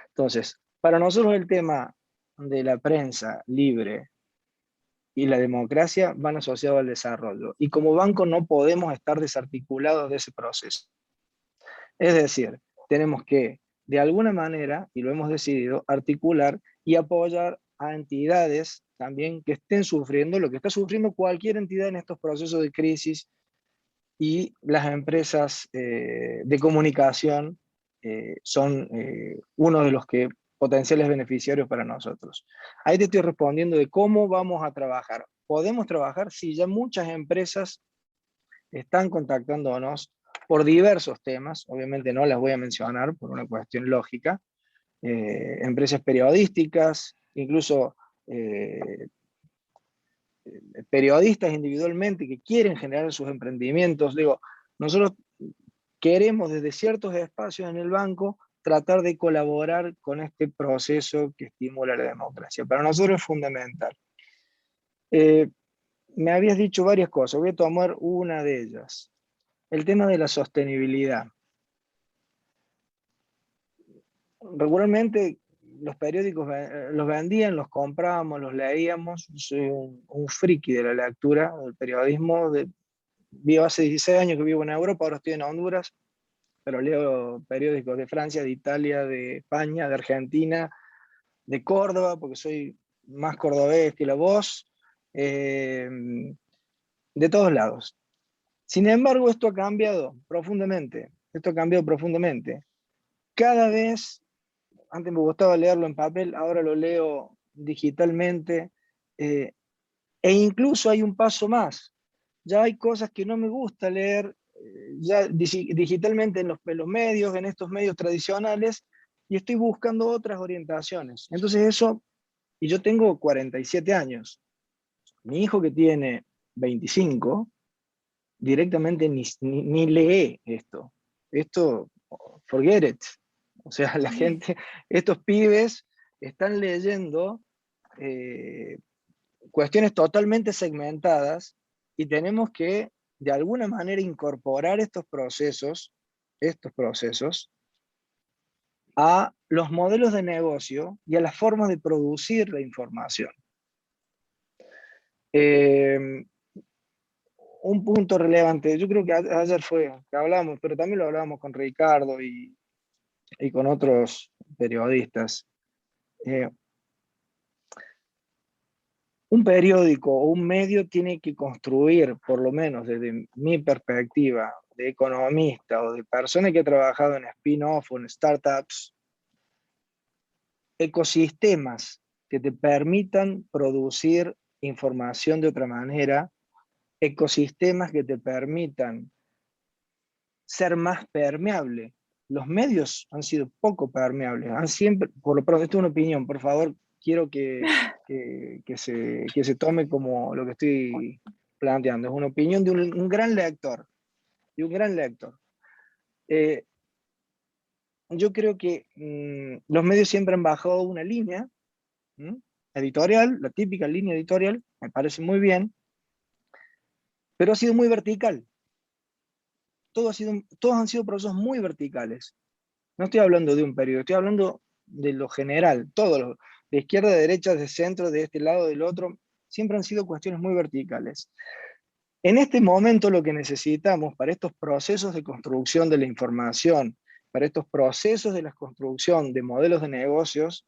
Entonces, para nosotros el tema de la prensa libre y la democracia van asociados al desarrollo. Y como banco no podemos estar desarticulados de ese proceso. Es decir, tenemos que, de alguna manera, y lo hemos decidido, articular y apoyar a entidades también que estén sufriendo lo que está sufriendo cualquier entidad en estos procesos de crisis, y las empresas de comunicación son uno de los potenciales beneficiarios para nosotros. Ahí te estoy respondiendo de cómo vamos a trabajar. Podemos trabajar si ya muchas empresas están contactándonos por diversos temas, obviamente no las voy a mencionar por una cuestión lógica, empresas periodísticas, incluso periodistas individualmente que quieren generar sus emprendimientos. Digo, nosotros queremos desde ciertos espacios en el banco tratar de colaborar con este proceso que estimula la democracia. Para nosotros es fundamental. Me habías dicho varias cosas, voy a tomar una de ellas. El tema de la sostenibilidad. Regularmente los periódicos los vendían, los comprábamos, los leíamos. Soy un friki de la lectura, del periodismo. Vivo hace 16 años que vivo en Europa, ahora estoy en Honduras, pero leo periódicos de Francia, de Italia, de España, de Argentina, de Córdoba, porque soy más cordobés que la voz, de todos lados. Sin embargo, esto ha cambiado profundamente. Cada vez, antes me gustaba leerlo en papel, ahora lo leo digitalmente, e incluso hay un paso más. Ya hay cosas que no me gusta leer ya digitalmente en los medios, en estos medios tradicionales, y estoy buscando otras orientaciones. Entonces eso, y yo tengo 47 años, mi hijo que tiene 25, directamente ni lee esto. Esto, forget it. O sea, la gente, estos pibes están leyendo cuestiones totalmente segmentadas, y tenemos que, de alguna manera, incorporar estos procesos a los modelos de negocio y a las formas de producir la información. Un punto relevante, yo creo que ayer fue que hablamos, pero también lo hablábamos con Ricardo y con otros periodistas. Un periódico o un medio tiene que construir, por lo menos desde mi perspectiva de economista o de persona que ha trabajado en spin-off o en startups, ecosistemas que te permitan producir información de otra manera, ecosistemas que te permitan ser más permeable. Los medios han sido poco permeables, han siempre, por lo pronto, esto es una opinión, por favor, quiero que se tome como lo que estoy planteando. Es una opinión de un gran lector, yo creo que los medios siempre han bajado una línea editorial, la típica línea editorial, me parece muy bien, pero ha sido muy vertical. Todos han sido procesos muy verticales. No estoy hablando de un periodo, estoy hablando de lo general, todos, de izquierda, de derecha, de centro, de este lado, del otro, siempre han sido cuestiones muy verticales. En este momento lo que necesitamos para estos procesos de construcción de la información, para estos procesos de la construcción de modelos de negocios,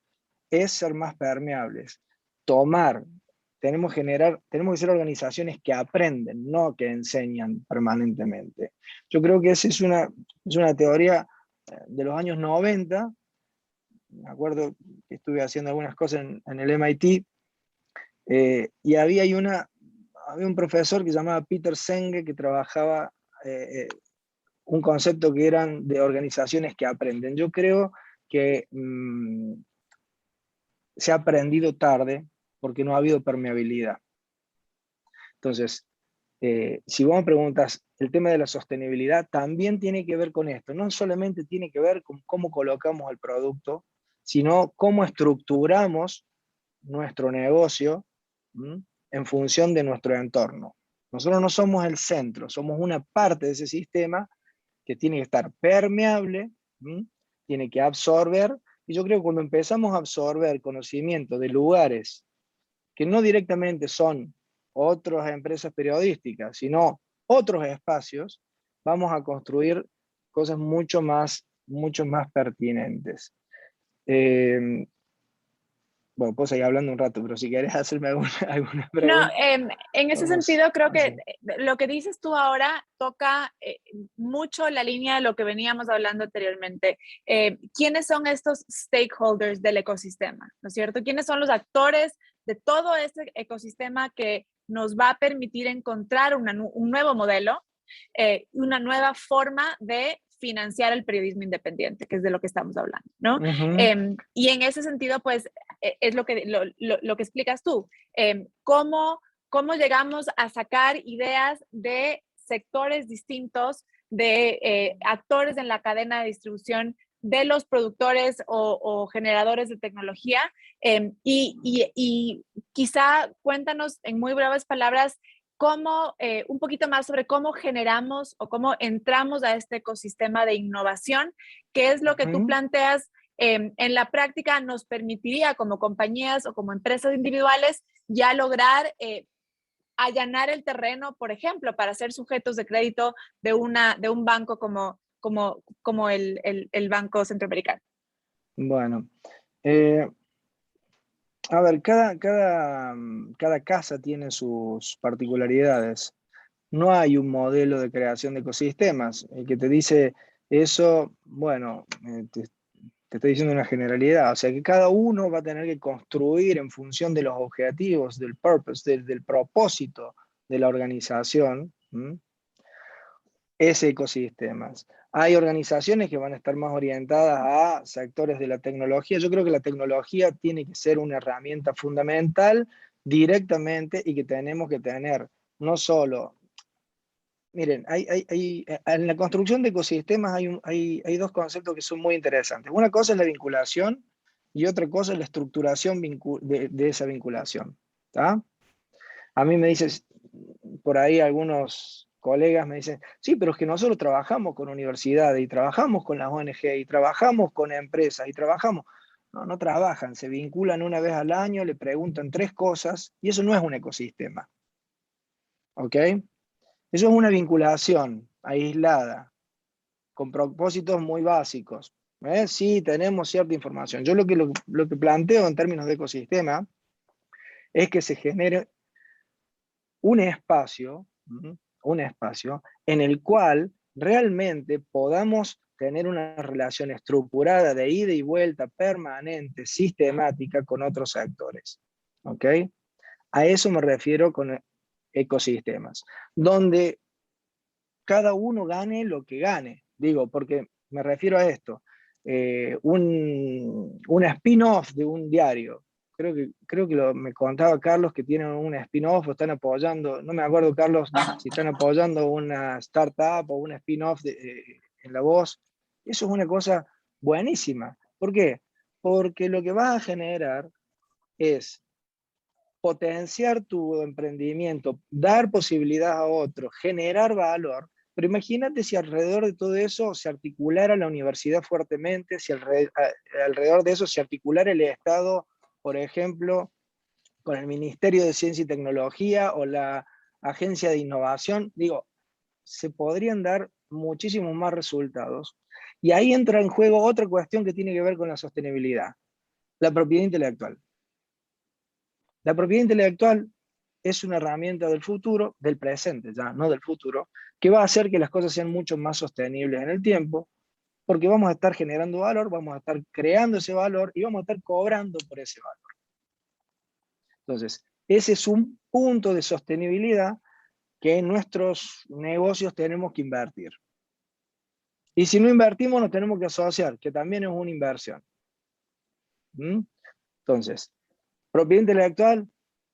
es ser más permeables. Tenemos que ser organizaciones que aprenden, no que enseñan permanentemente. Yo creo que esa es una teoría de los años 90, me acuerdo que estuve haciendo algunas cosas en el MIT, Y había un profesor que se llamaba Peter Senge que trabajaba un concepto que eran de organizaciones que aprenden. Yo creo que se ha aprendido tarde porque no ha habido permeabilidad. Entonces, si vos me preguntas, el tema de la sostenibilidad también tiene que ver con esto. No solamente tiene que ver con cómo colocamos el producto, sino cómo estructuramos nuestro negocio en función de nuestro entorno. Nosotros no somos el centro, somos una parte de ese sistema que tiene que estar permeable, tiene que absorber, y yo creo que cuando empezamos a absorber conocimiento de lugares que no directamente son otras empresas periodísticas, sino otros espacios, vamos a construir cosas mucho más pertinentes. Bueno, puedo seguir hablando un rato, pero si querés hacerme alguna pregunta. No, en ese sentido creo que lo que dices tú ahora toca mucho la línea de lo que veníamos hablando anteriormente. ¿Quiénes son estos stakeholders del ecosistema? ¿No es cierto? ¿Quiénes son los actores de todo este ecosistema que nos va a permitir encontrar un nuevo modelo, una nueva forma de financiar el periodismo independiente, que es de lo que estamos hablando, ¿no? Y en ese sentido, pues, es lo que explicas tú. ¿Cómo llegamos a sacar ideas de sectores distintos, de actores en la cadena de distribución, de los productores o generadores de tecnología? Y quizá cuéntanos en muy breves palabras un poquito más sobre cómo generamos o cómo entramos a este ecosistema de innovación, qué es lo que tú planteas en la práctica nos permitiría como compañías o como empresas individuales ya lograr allanar el terreno, por ejemplo, para ser sujetos de crédito de un banco como el Banco Centroamericano. Bueno, a ver, cada casa tiene sus particularidades. No hay un modelo de creación de ecosistemas. El que te dice eso, bueno, te estoy diciendo una generalidad. O sea que cada uno va a tener que construir en función de los objetivos, del purpose, del propósito de la organización, ese ecosistema. Hay organizaciones que van a estar más orientadas a sectores de la tecnología. Yo creo que la tecnología tiene que ser una herramienta fundamental directamente y que tenemos que tener no solo... Miren, en la construcción de ecosistemas hay dos conceptos que son muy interesantes. Una cosa es la vinculación y otra cosa es la estructuración de esa vinculación. ¿Tá? A mí me dices, por ahí algunos colegas me dicen, sí, pero es que nosotros trabajamos con universidades y trabajamos con las ONG y trabajamos con empresas y trabajamos. No trabajan, se vinculan una vez al año, le preguntan 3 cosas y eso no es un ecosistema. ¿Ok? Eso es una vinculación aislada, con propósitos muy básicos. Sí, tenemos cierta información. Yo lo que planteo en términos de ecosistema es que se genere un espacio en el cual realmente podamos tener una relación estructurada de ida y vuelta permanente, sistemática con otros sectores. ¿Ok? A eso me refiero con ecosistemas, donde cada uno gane lo que gane. Digo, porque me refiero a esto. Un spin-off de un diario. Creo que me contaba Carlos que tienen un spin-off o están apoyando, no me acuerdo, Carlos, si están apoyando una startup o un spin-off en La Voz. Eso es una cosa buenísima. ¿Por qué? Porque lo que vas a generar es potenciar tu emprendimiento, dar posibilidad a otros, generar valor. Pero imagínate si alrededor de todo eso se articulara la universidad fuertemente, si alrededor de eso se articulara el Estado, por ejemplo, con el Ministerio de Ciencia y Tecnología o la Agencia de Innovación. Digo, se podrían dar muchísimos más resultados. Y ahí entra en juego otra cuestión que tiene que ver con la sostenibilidad, la propiedad intelectual. La propiedad intelectual es una herramienta del futuro, del presente ya, no del futuro, que va a hacer que las cosas sean mucho más sostenibles en el tiempo, porque vamos a estar generando valor, vamos a estar creando ese valor y vamos a estar cobrando por ese valor. Entonces, ese es un punto de sostenibilidad que en nuestros negocios tenemos que invertir. Y si no invertimos, nos tenemos que asociar, que también es una inversión. Entonces, propiedad intelectual,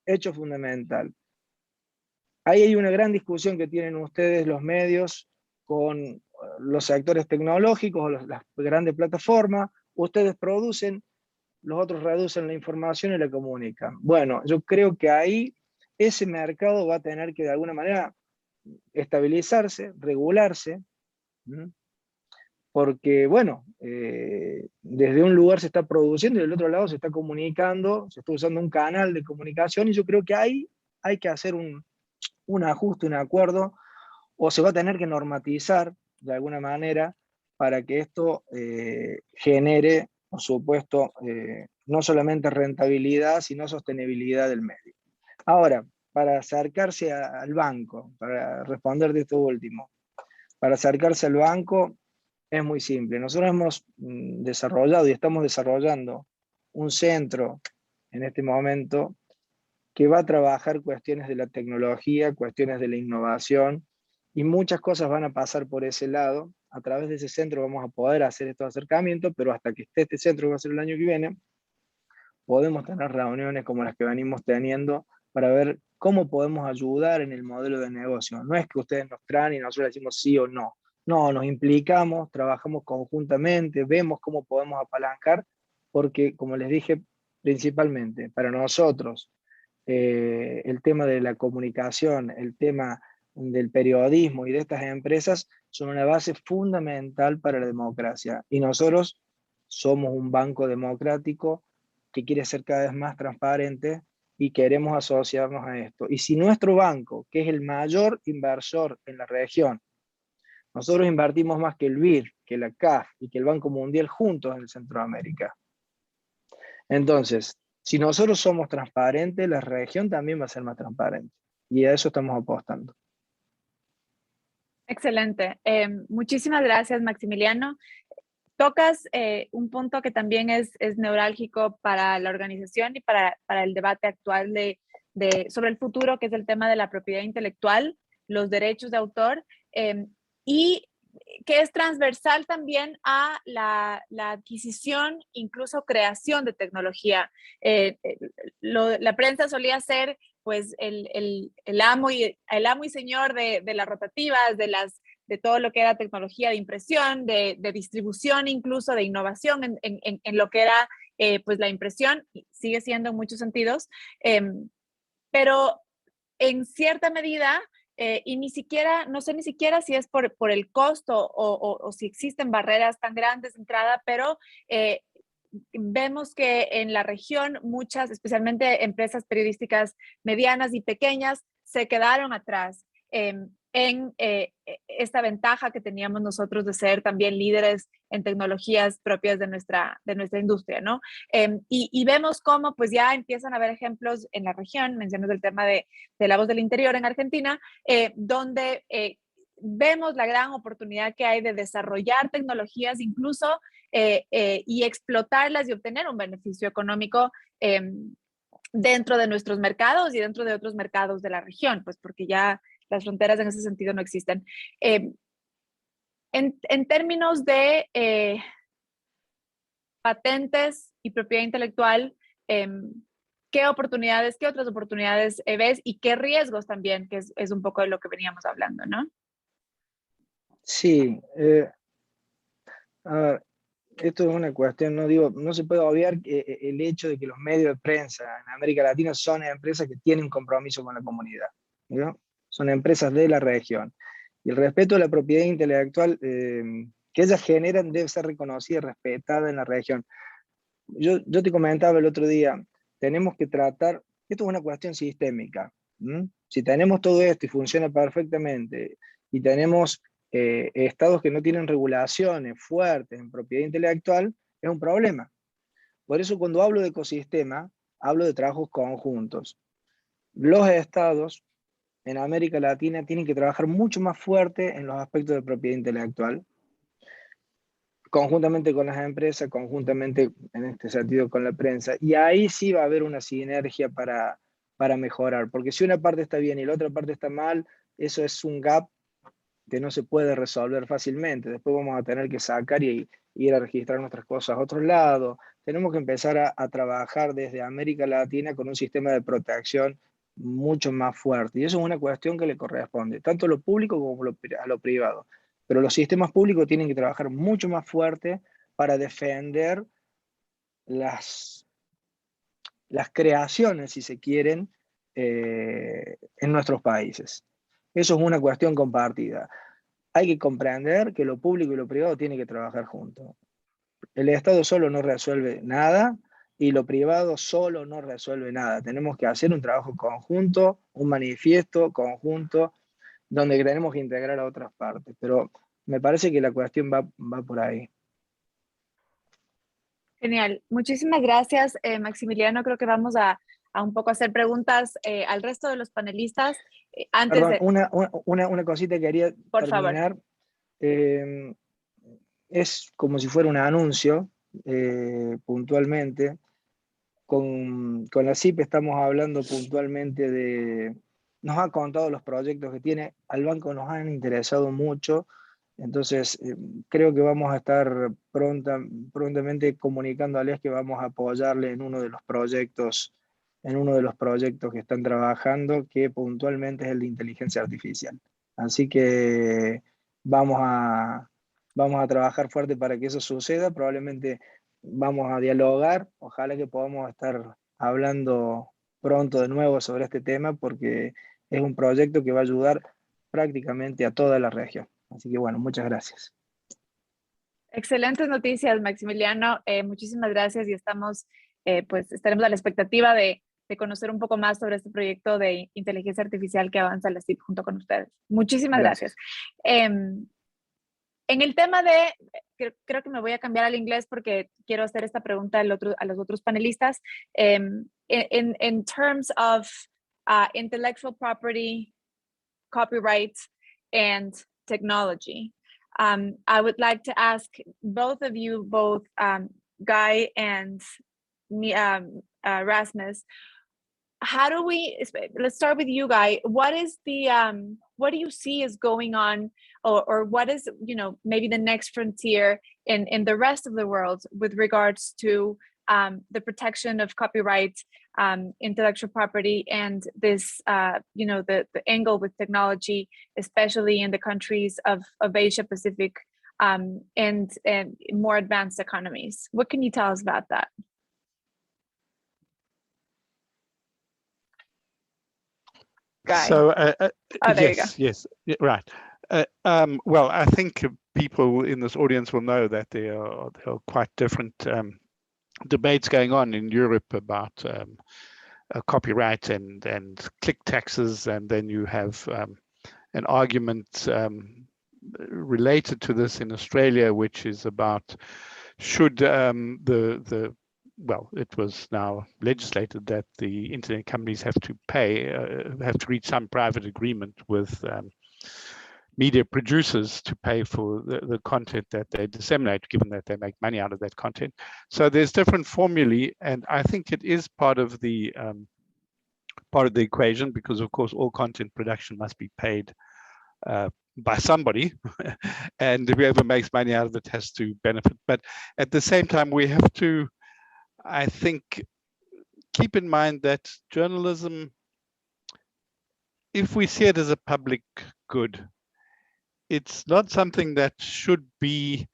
hecho fundamental. Ahí hay una gran discusión que tienen ustedes los medios con los sectores tecnológicos, las grandes plataformas. Ustedes producen, los otros reducen la información y la comunican. Bueno, yo creo que ahí ese mercado va a tener que de alguna manera estabilizarse, regularse, porque bueno, desde un lugar se está produciendo y del otro lado se está comunicando, se está usando un canal de comunicación, y yo creo que ahí hay que hacer un ajuste, un acuerdo, o se va a tener que normatizar de alguna manera para que esto genere, por supuesto, no solamente rentabilidad, sino sostenibilidad del medio. Ahora, para acercarse al banco, para responder de esto último, para acercarse al banco es muy simple. Nosotros hemos desarrollado y estamos desarrollando un centro en este momento que va a trabajar cuestiones de la tecnología, cuestiones de la innovación, y muchas cosas van a pasar por ese lado. A través de ese centro vamos a poder hacer estos acercamientos, pero hasta que esté este centro, que va a ser el año que viene, podemos tener reuniones como las que venimos teniendo para ver cómo podemos ayudar en el modelo de negocio. No es que ustedes nos traen y nosotros decimos sí o no. No, nos implicamos, trabajamos conjuntamente, vemos cómo podemos apalancar, porque, como les dije, principalmente para nosotros, el tema de la comunicación, el tema del periodismo y de estas empresas son una base fundamental para la democracia. Y nosotros somos un banco democrático que quiere ser cada vez más transparente y queremos asociarnos a esto. Y si nuestro banco, que es el mayor inversor en la región, nosotros invertimos más que el BID, que la CAF y que el Banco Mundial juntos en Centroamérica. Entonces, si nosotros somos transparentes, la región también va a ser más transparente. Y a eso estamos apostando. Excelente. Muchísimas gracias, Maximiliano. Tocas un punto que también es neurálgico para la organización y para el debate actual sobre el futuro, que es el tema de la propiedad intelectual, los derechos de autor, y que es transversal también a la adquisición, incluso creación de tecnología. La prensa solía ser pues el amo y señor de las rotativas, de todo lo que era tecnología de impresión, de distribución, incluso de innovación en lo que era pues la impresión, sigue siendo en muchos sentidos, pero en cierta medida, y no sé ni siquiera si es por el costo o si existen barreras tan grandes de entrada, pero vemos que en la región muchas, especialmente empresas periodísticas medianas y pequeñas, se quedaron atrás en esta ventaja que teníamos nosotros de ser también líderes en tecnologías propias de nuestra industria, ¿no? Y vemos cómo pues ya empiezan a haber ejemplos en la región, mencionas el tema de La Voz del Interior en Argentina, donde vemos la gran oportunidad que hay de desarrollar tecnologías incluso y explotarlas y obtener un beneficio económico dentro de nuestros mercados y dentro de otros mercados de la región, pues porque ya las fronteras en ese sentido no existen. En términos de patentes y propiedad intelectual, ¿qué otras oportunidades ves y qué riesgos también, que es un poco de lo que veníamos hablando, ¿no? Sí, a ver, esto es una cuestión, no se puede obviar el hecho de que los medios de prensa en América Latina son empresas que tienen compromiso con la comunidad, ¿no? Son empresas de la región. Y el respeto a la propiedad intelectual que ellas generan debe ser reconocida y respetada en la región. Yo te comentaba el otro día, tenemos que tratar, esto es una cuestión sistémica. Si tenemos todo esto y funciona perfectamente, y tenemos estados que no tienen regulaciones fuertes en propiedad intelectual, es un problema. Por eso cuando hablo de ecosistema, hablo de trabajos conjuntos. Los estados en América Latina tienen que trabajar mucho más fuerte en los aspectos de propiedad intelectual, conjuntamente con las empresas, conjuntamente en este sentido con la prensa, y ahí sí va a haber una sinergia para para mejorar, porque si una parte está bien y la otra parte está mal, eso es un gap que no se puede resolver fácilmente. Después vamos a tener que sacar y ir a registrar nuestras cosas a otro lado. Tenemos que empezar a trabajar desde América Latina con un sistema de protección mucho más fuerte. Y eso es una cuestión que le corresponde, tanto a lo público como a lo privado. Pero los sistemas públicos tienen que trabajar mucho más fuerte para defender las creaciones, si se quieren, en nuestros países. Eso es una cuestión compartida. Hay que comprender que lo público y lo privado tienen que trabajar juntos. El Estado solo no resuelve nada y lo privado solo no resuelve nada. Tenemos que hacer un trabajo conjunto, un manifiesto conjunto, donde tenemos que integrar a otras partes. Pero me parece que la cuestión va por ahí. Genial. Muchísimas gracias, Maximiliano. Creo que vamos a un poco hacer preguntas al resto de los panelistas. Antes Perdón, de... una cosita que quería Por terminar. favor. Es como si fuera un anuncio, puntualmente. Con la CIP estamos hablando puntualmente de... Nos ha contado los proyectos que tiene. Al banco nos han interesado mucho. Entonces, creo que vamos a estar prontamente comunicándoles que vamos a apoyarle en uno de los proyectos que están trabajando, que puntualmente es el de inteligencia artificial. Así que vamos a trabajar fuerte para que eso suceda. Probablemente vamos a dialogar. Ojalá que podamos estar hablando pronto de nuevo sobre este tema, porque es un proyecto que va a ayudar prácticamente a toda la región. Así que bueno, muchas gracias. Excelentes noticias, Maximiliano. Muchísimas gracias y pues estaremos a la expectativa de conocer un poco más sobre este proyecto de inteligencia artificial que avanza la CIP junto con ustedes. Muchísimas gracias. En el tema de, creo que me voy a cambiar al inglés porque quiero hacer esta pregunta a los otros panelistas. In terms of intellectual property, copyright, and technology, I would like to ask both of you, Guy and Rasmus, let's start with you, Guy. What is what do you see is going on, or what is, maybe the next frontier in the rest of the world with regards to the protection of copyright, intellectual property, and this, the angle with technology, especially in the countries of Asia Pacific and more advanced economies? What can you tell us about that? Guy. So, yes, right. Well, I think people in this audience will know that there are quite different debates going on in Europe about copyright and click taxes, and then you have an argument related to this in Australia, which is about should well, it was now legislated that the internet companies have to reach some private agreement with media producers to pay for the content that they disseminate, given that they make money out of that content. So there's different formulae, and I think it is part of the equation, because of course all content production must be paid by somebody, and whoever makes money out of it has to benefit. But at the same time, we have to, I think, keep in mind that journalism, if we see it as a public good, it's not something that should be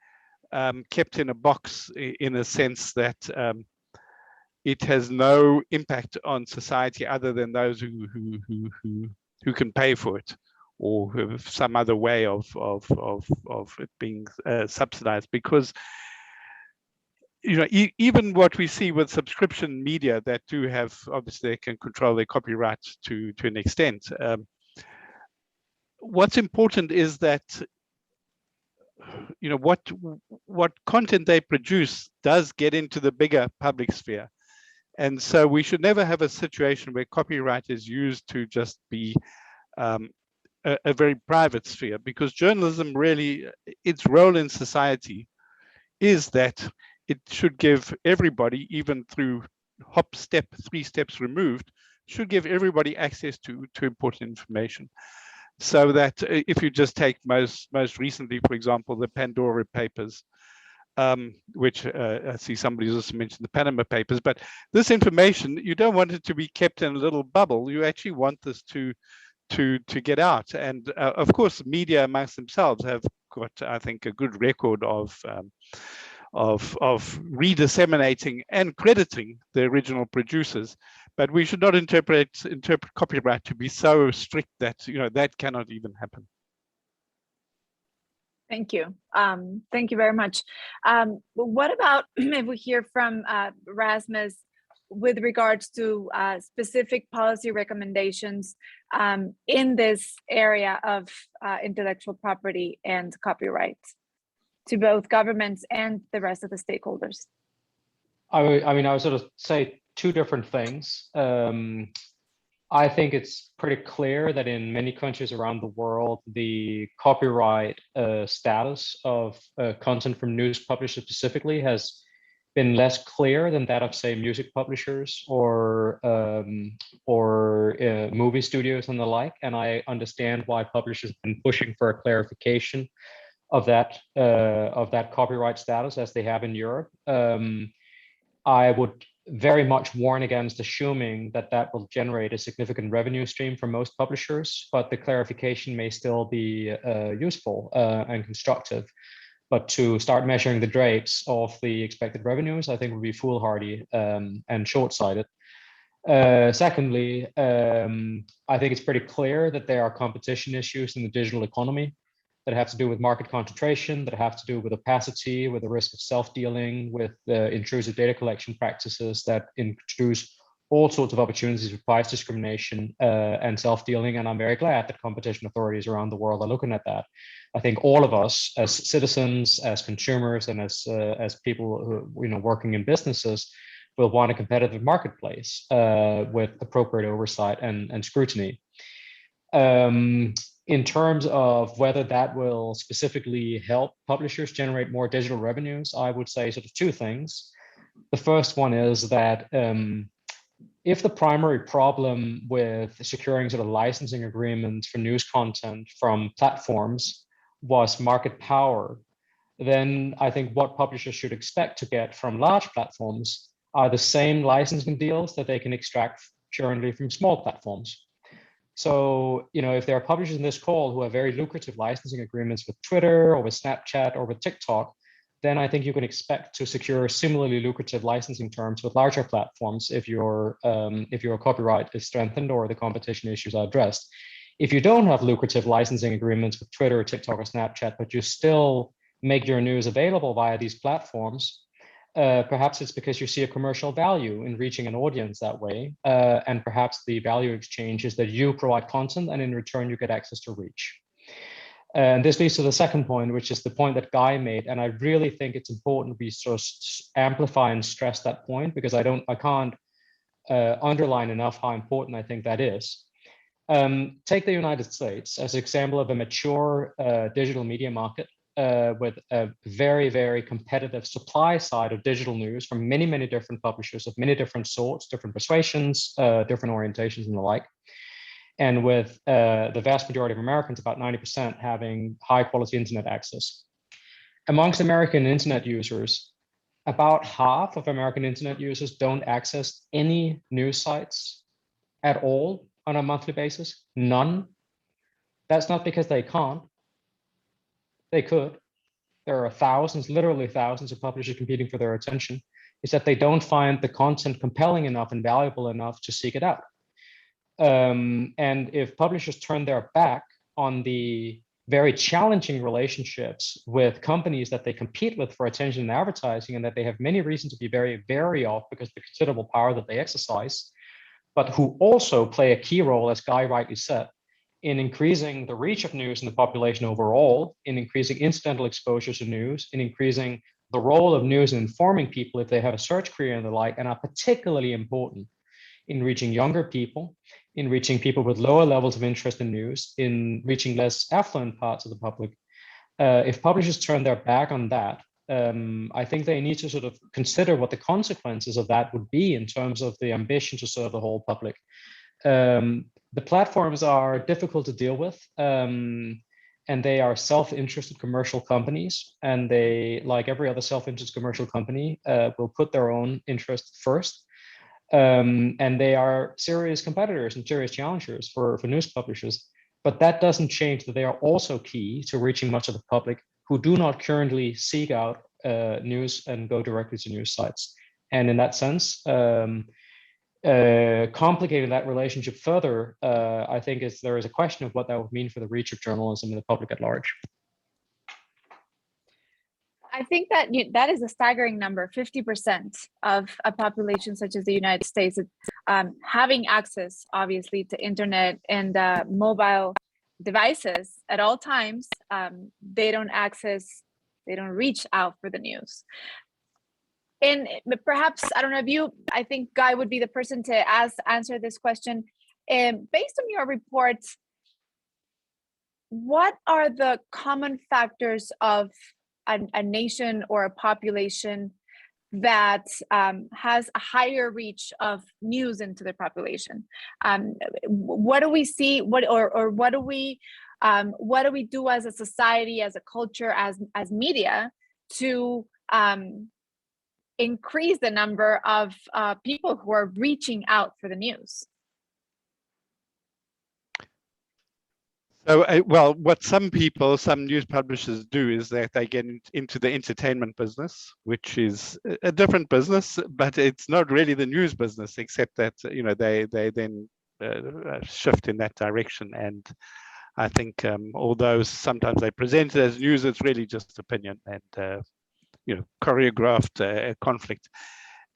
kept in a box, in a sense that it has no impact on society other than those who can pay for it, or who have some other way of it being subsidized. Because even what we see with subscription media that do have, obviously they can control their copyrights to an extent. What's important is that what content they produce does get into the bigger public sphere, and so we should never have a situation where copyright is used to just be a very private sphere, because journalism really, its role in society is that it should give everybody, even through 3 steps removed, should give everybody access to important information. So that if you just take most recently, for example, the Pandora Papers, which I see somebody's also mentioned the Panama Papers, but this information, you don't want it to be kept in a little bubble. You actually want this to get out. And of course, media amongst themselves have got, I think, a good record of redisseminating and crediting the original producers. But we should not interpret copyright to be so strict that that cannot even happen. Thank you. Thank you very much. What about if we hear from Rasmus with regards to specific policy recommendations in this area of intellectual property and copyright to both governments and the rest of the stakeholders? I would sort of say two different things. I think it's pretty clear that in many countries around the world, the copyright status of content from news publishers specifically has been less clear than that of, say, music publishers or movie studios and the like. And I understand why publishers have been pushing for a clarification of that copyright status as they have in Europe. I would very much warn against assuming that that will generate a significant revenue stream for most publishers, but the clarification may still be useful and constructive. But to start measuring the drapes of the expected revenues, I think would be foolhardy and short-sighted. Secondly, I think it's pretty clear that there are competition issues in the digital economy that have to do with market concentration, that have to do with opacity, with the risk of self-dealing, with intrusive data collection practices that introduce all sorts of opportunities for price discrimination and self-dealing. And I'm very glad that competition authorities around the world are looking at that. I think all of us as citizens, as consumers, and as people who, working in businesses will want a competitive marketplace with appropriate oversight and scrutiny. In terms of whether that will specifically help publishers generate more digital revenues, I would say sort of two things. The first one is that if the primary problem with securing sort of licensing agreements for news content from platforms was market power, then I think what publishers should expect to get from large platforms are the same licensing deals that they can extract currently from small platforms. So, if there are publishers in this call who have very lucrative licensing agreements with Twitter or with Snapchat or with TikTok, then I think you can expect to secure similarly lucrative licensing terms with larger platforms if your copyright is strengthened or the competition issues are addressed. If you don't have lucrative licensing agreements with Twitter, TikTok, or Snapchat, but you still make your news available via these platforms, perhaps it's because you see a commercial value in reaching an audience that way. And perhaps the value exchange is that you provide content and in return you get access to reach. And this leads to the second point, which is the point that Guy made. And I really think it's important we sort of amplify and stress that point, because I can't underline enough how important I think that is. Take the United States as an example of a mature digital media market. With a very, very competitive supply side of digital news from many, many different publishers of many different sorts, different persuasions, different orientations and the like. And with the vast majority of Americans, about 90%, having high quality internet access. Amongst American internet users, about half of American internet users don't access any news sites at all on a monthly basis, none. That's not because they can't. They could. There are thousands, literally thousands of publishers competing for their attention. It's that they don't find the content compelling enough and valuable enough to seek it out. And if publishers turn their back on the very challenging relationships with companies that they compete with for attention and advertising, and that they have many reasons to be very wary of because of the considerable power that they exercise, but who also play a key role, as Guy rightly said, in increasing the reach of news in the population overall, in increasing incidental exposure to news, in increasing the role of news in informing people if they have a search career and the like, and are particularly important in reaching younger people, in reaching people with lower levels of interest in news, in reaching less affluent parts of the public. If publishers turn their back on that, I think they need to sort of consider what the consequences of that would be in terms of the ambition to serve the whole public. The platforms are difficult to deal with, and they are self-interested commercial companies, and they, like every other self-interested commercial company, will put their own interest first. And they are serious competitors and serious challengers for news publishers. But that doesn't change that they are also key to reaching much of the public who do not currently seek out news and go directly to news sites. And in that sense, complicating that relationship further, I think there is a question of what that would mean for the reach of journalism and the public at large. I think that that is a staggering number. 50% of a population such as the United States having access, obviously, to internet and mobile devices at all times. They don't reach out for the news. And perhaps, I don't know if I think Guy would be the person to answer this question. Based on your reports, what are the common factors of a nation or a population that has a higher reach of news into their population? What do we see? What do we do as a society, as a culture, as media to increase the number of people who are reaching out for the news? So, well, what some news publishers do is that they get into the entertainment business, which is a different business, but it's not really the news business, except that, they then shift in that direction. And I think, although sometimes they present it as news, it's really just opinion and, choreographed conflict.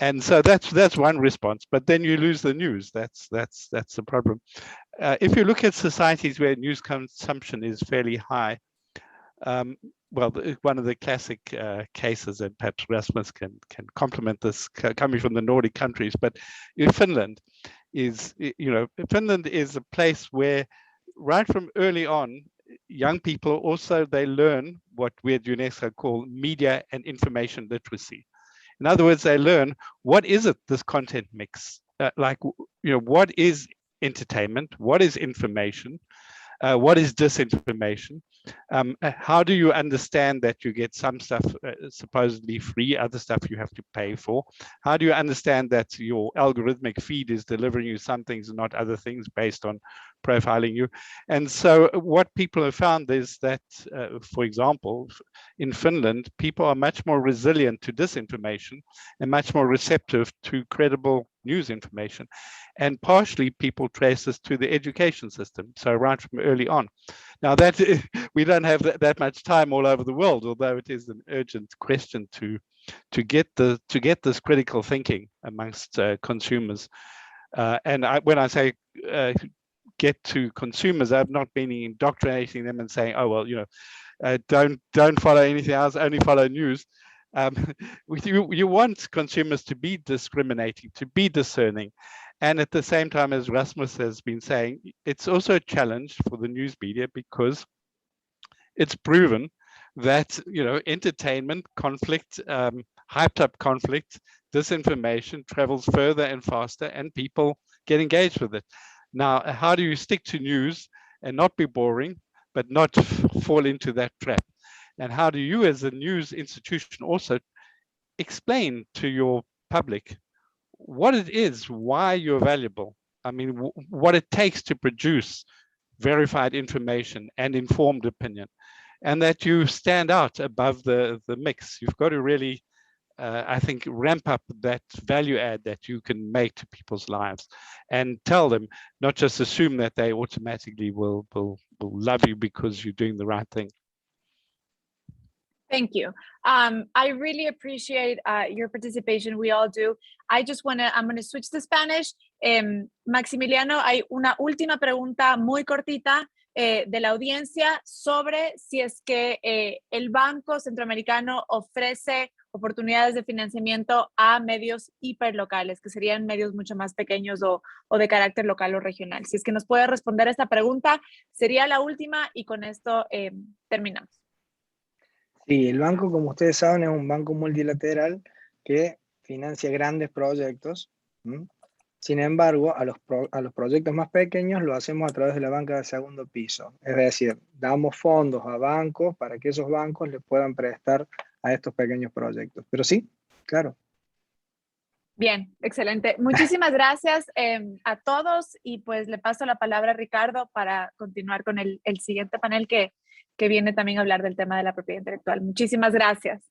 And so that's one response, but then you lose the news. That's the problem. If you look at societies where news consumption is fairly high, well, one of the classic cases, and perhaps Rasmus can complement this, coming from the Nordic countries, but in Finland is a place where right from early on, young people also, they learn what we at UNESCO call media and information literacy. In other words, they learn, what is it, this content mix? What is entertainment? What is information? What is disinformation? How do you understand that you get some stuff supposedly free, other stuff you have to pay for? How do you understand that your algorithmic feed is delivering you some things and not other things based on profiling you? And so what people have found is that, for example, in Finland, people are much more resilient to disinformation and much more receptive to credible news information. And partially people trace this to the education system, so right from early on. Now that we don't have that much time all over the world, although it is an urgent question to get this critical thinking amongst consumers. And when I say get to consumers, I'm not meaning indoctrinating them and saying, oh well, don't follow anything else, only follow news. You want consumers to be discriminating, to be discerning. And at the same time, as Rasmus has been saying, it's also a challenge for the news media because it's proven that, entertainment, conflict, hyped up conflict, disinformation travels further and faster and people get engaged with it. Now, how do you stick to news and not be boring, but not fall into that trap? And how do you as a news institution also explain to your public what it is, why you're valuable? I mean, what it takes to produce verified information and informed opinion, and that you stand out above the mix. You've got to really, I think, ramp up that value add that you can make to people's lives and tell them, not just assume that they automatically will love you because you're doing the right thing. Thank you. I really appreciate your participation. We all do. I'm going to switch to Spanish. Maximiliano, hay una última pregunta muy cortita de la audiencia sobre si es que el Banco Centroamericano ofrece oportunidades de financiamiento a medios hiperlocales, que serían medios mucho más pequeños o de carácter local o regional. Si es que nos puede responder esta pregunta, sería la última y con esto terminamos. Sí, el banco, como ustedes saben, es un banco multilateral que financia grandes proyectos. Sin embargo, a los proyectos más pequeños lo hacemos a través de la banca de segundo piso. Es decir, damos fondos a bancos para que esos bancos le puedan prestar a estos pequeños proyectos. Pero sí, claro. Bien, excelente. Muchísimas gracias a todos y pues le paso la palabra a Ricardo para continuar con el siguiente panel que viene también a hablar del tema de la propiedad intelectual. Muchísimas gracias.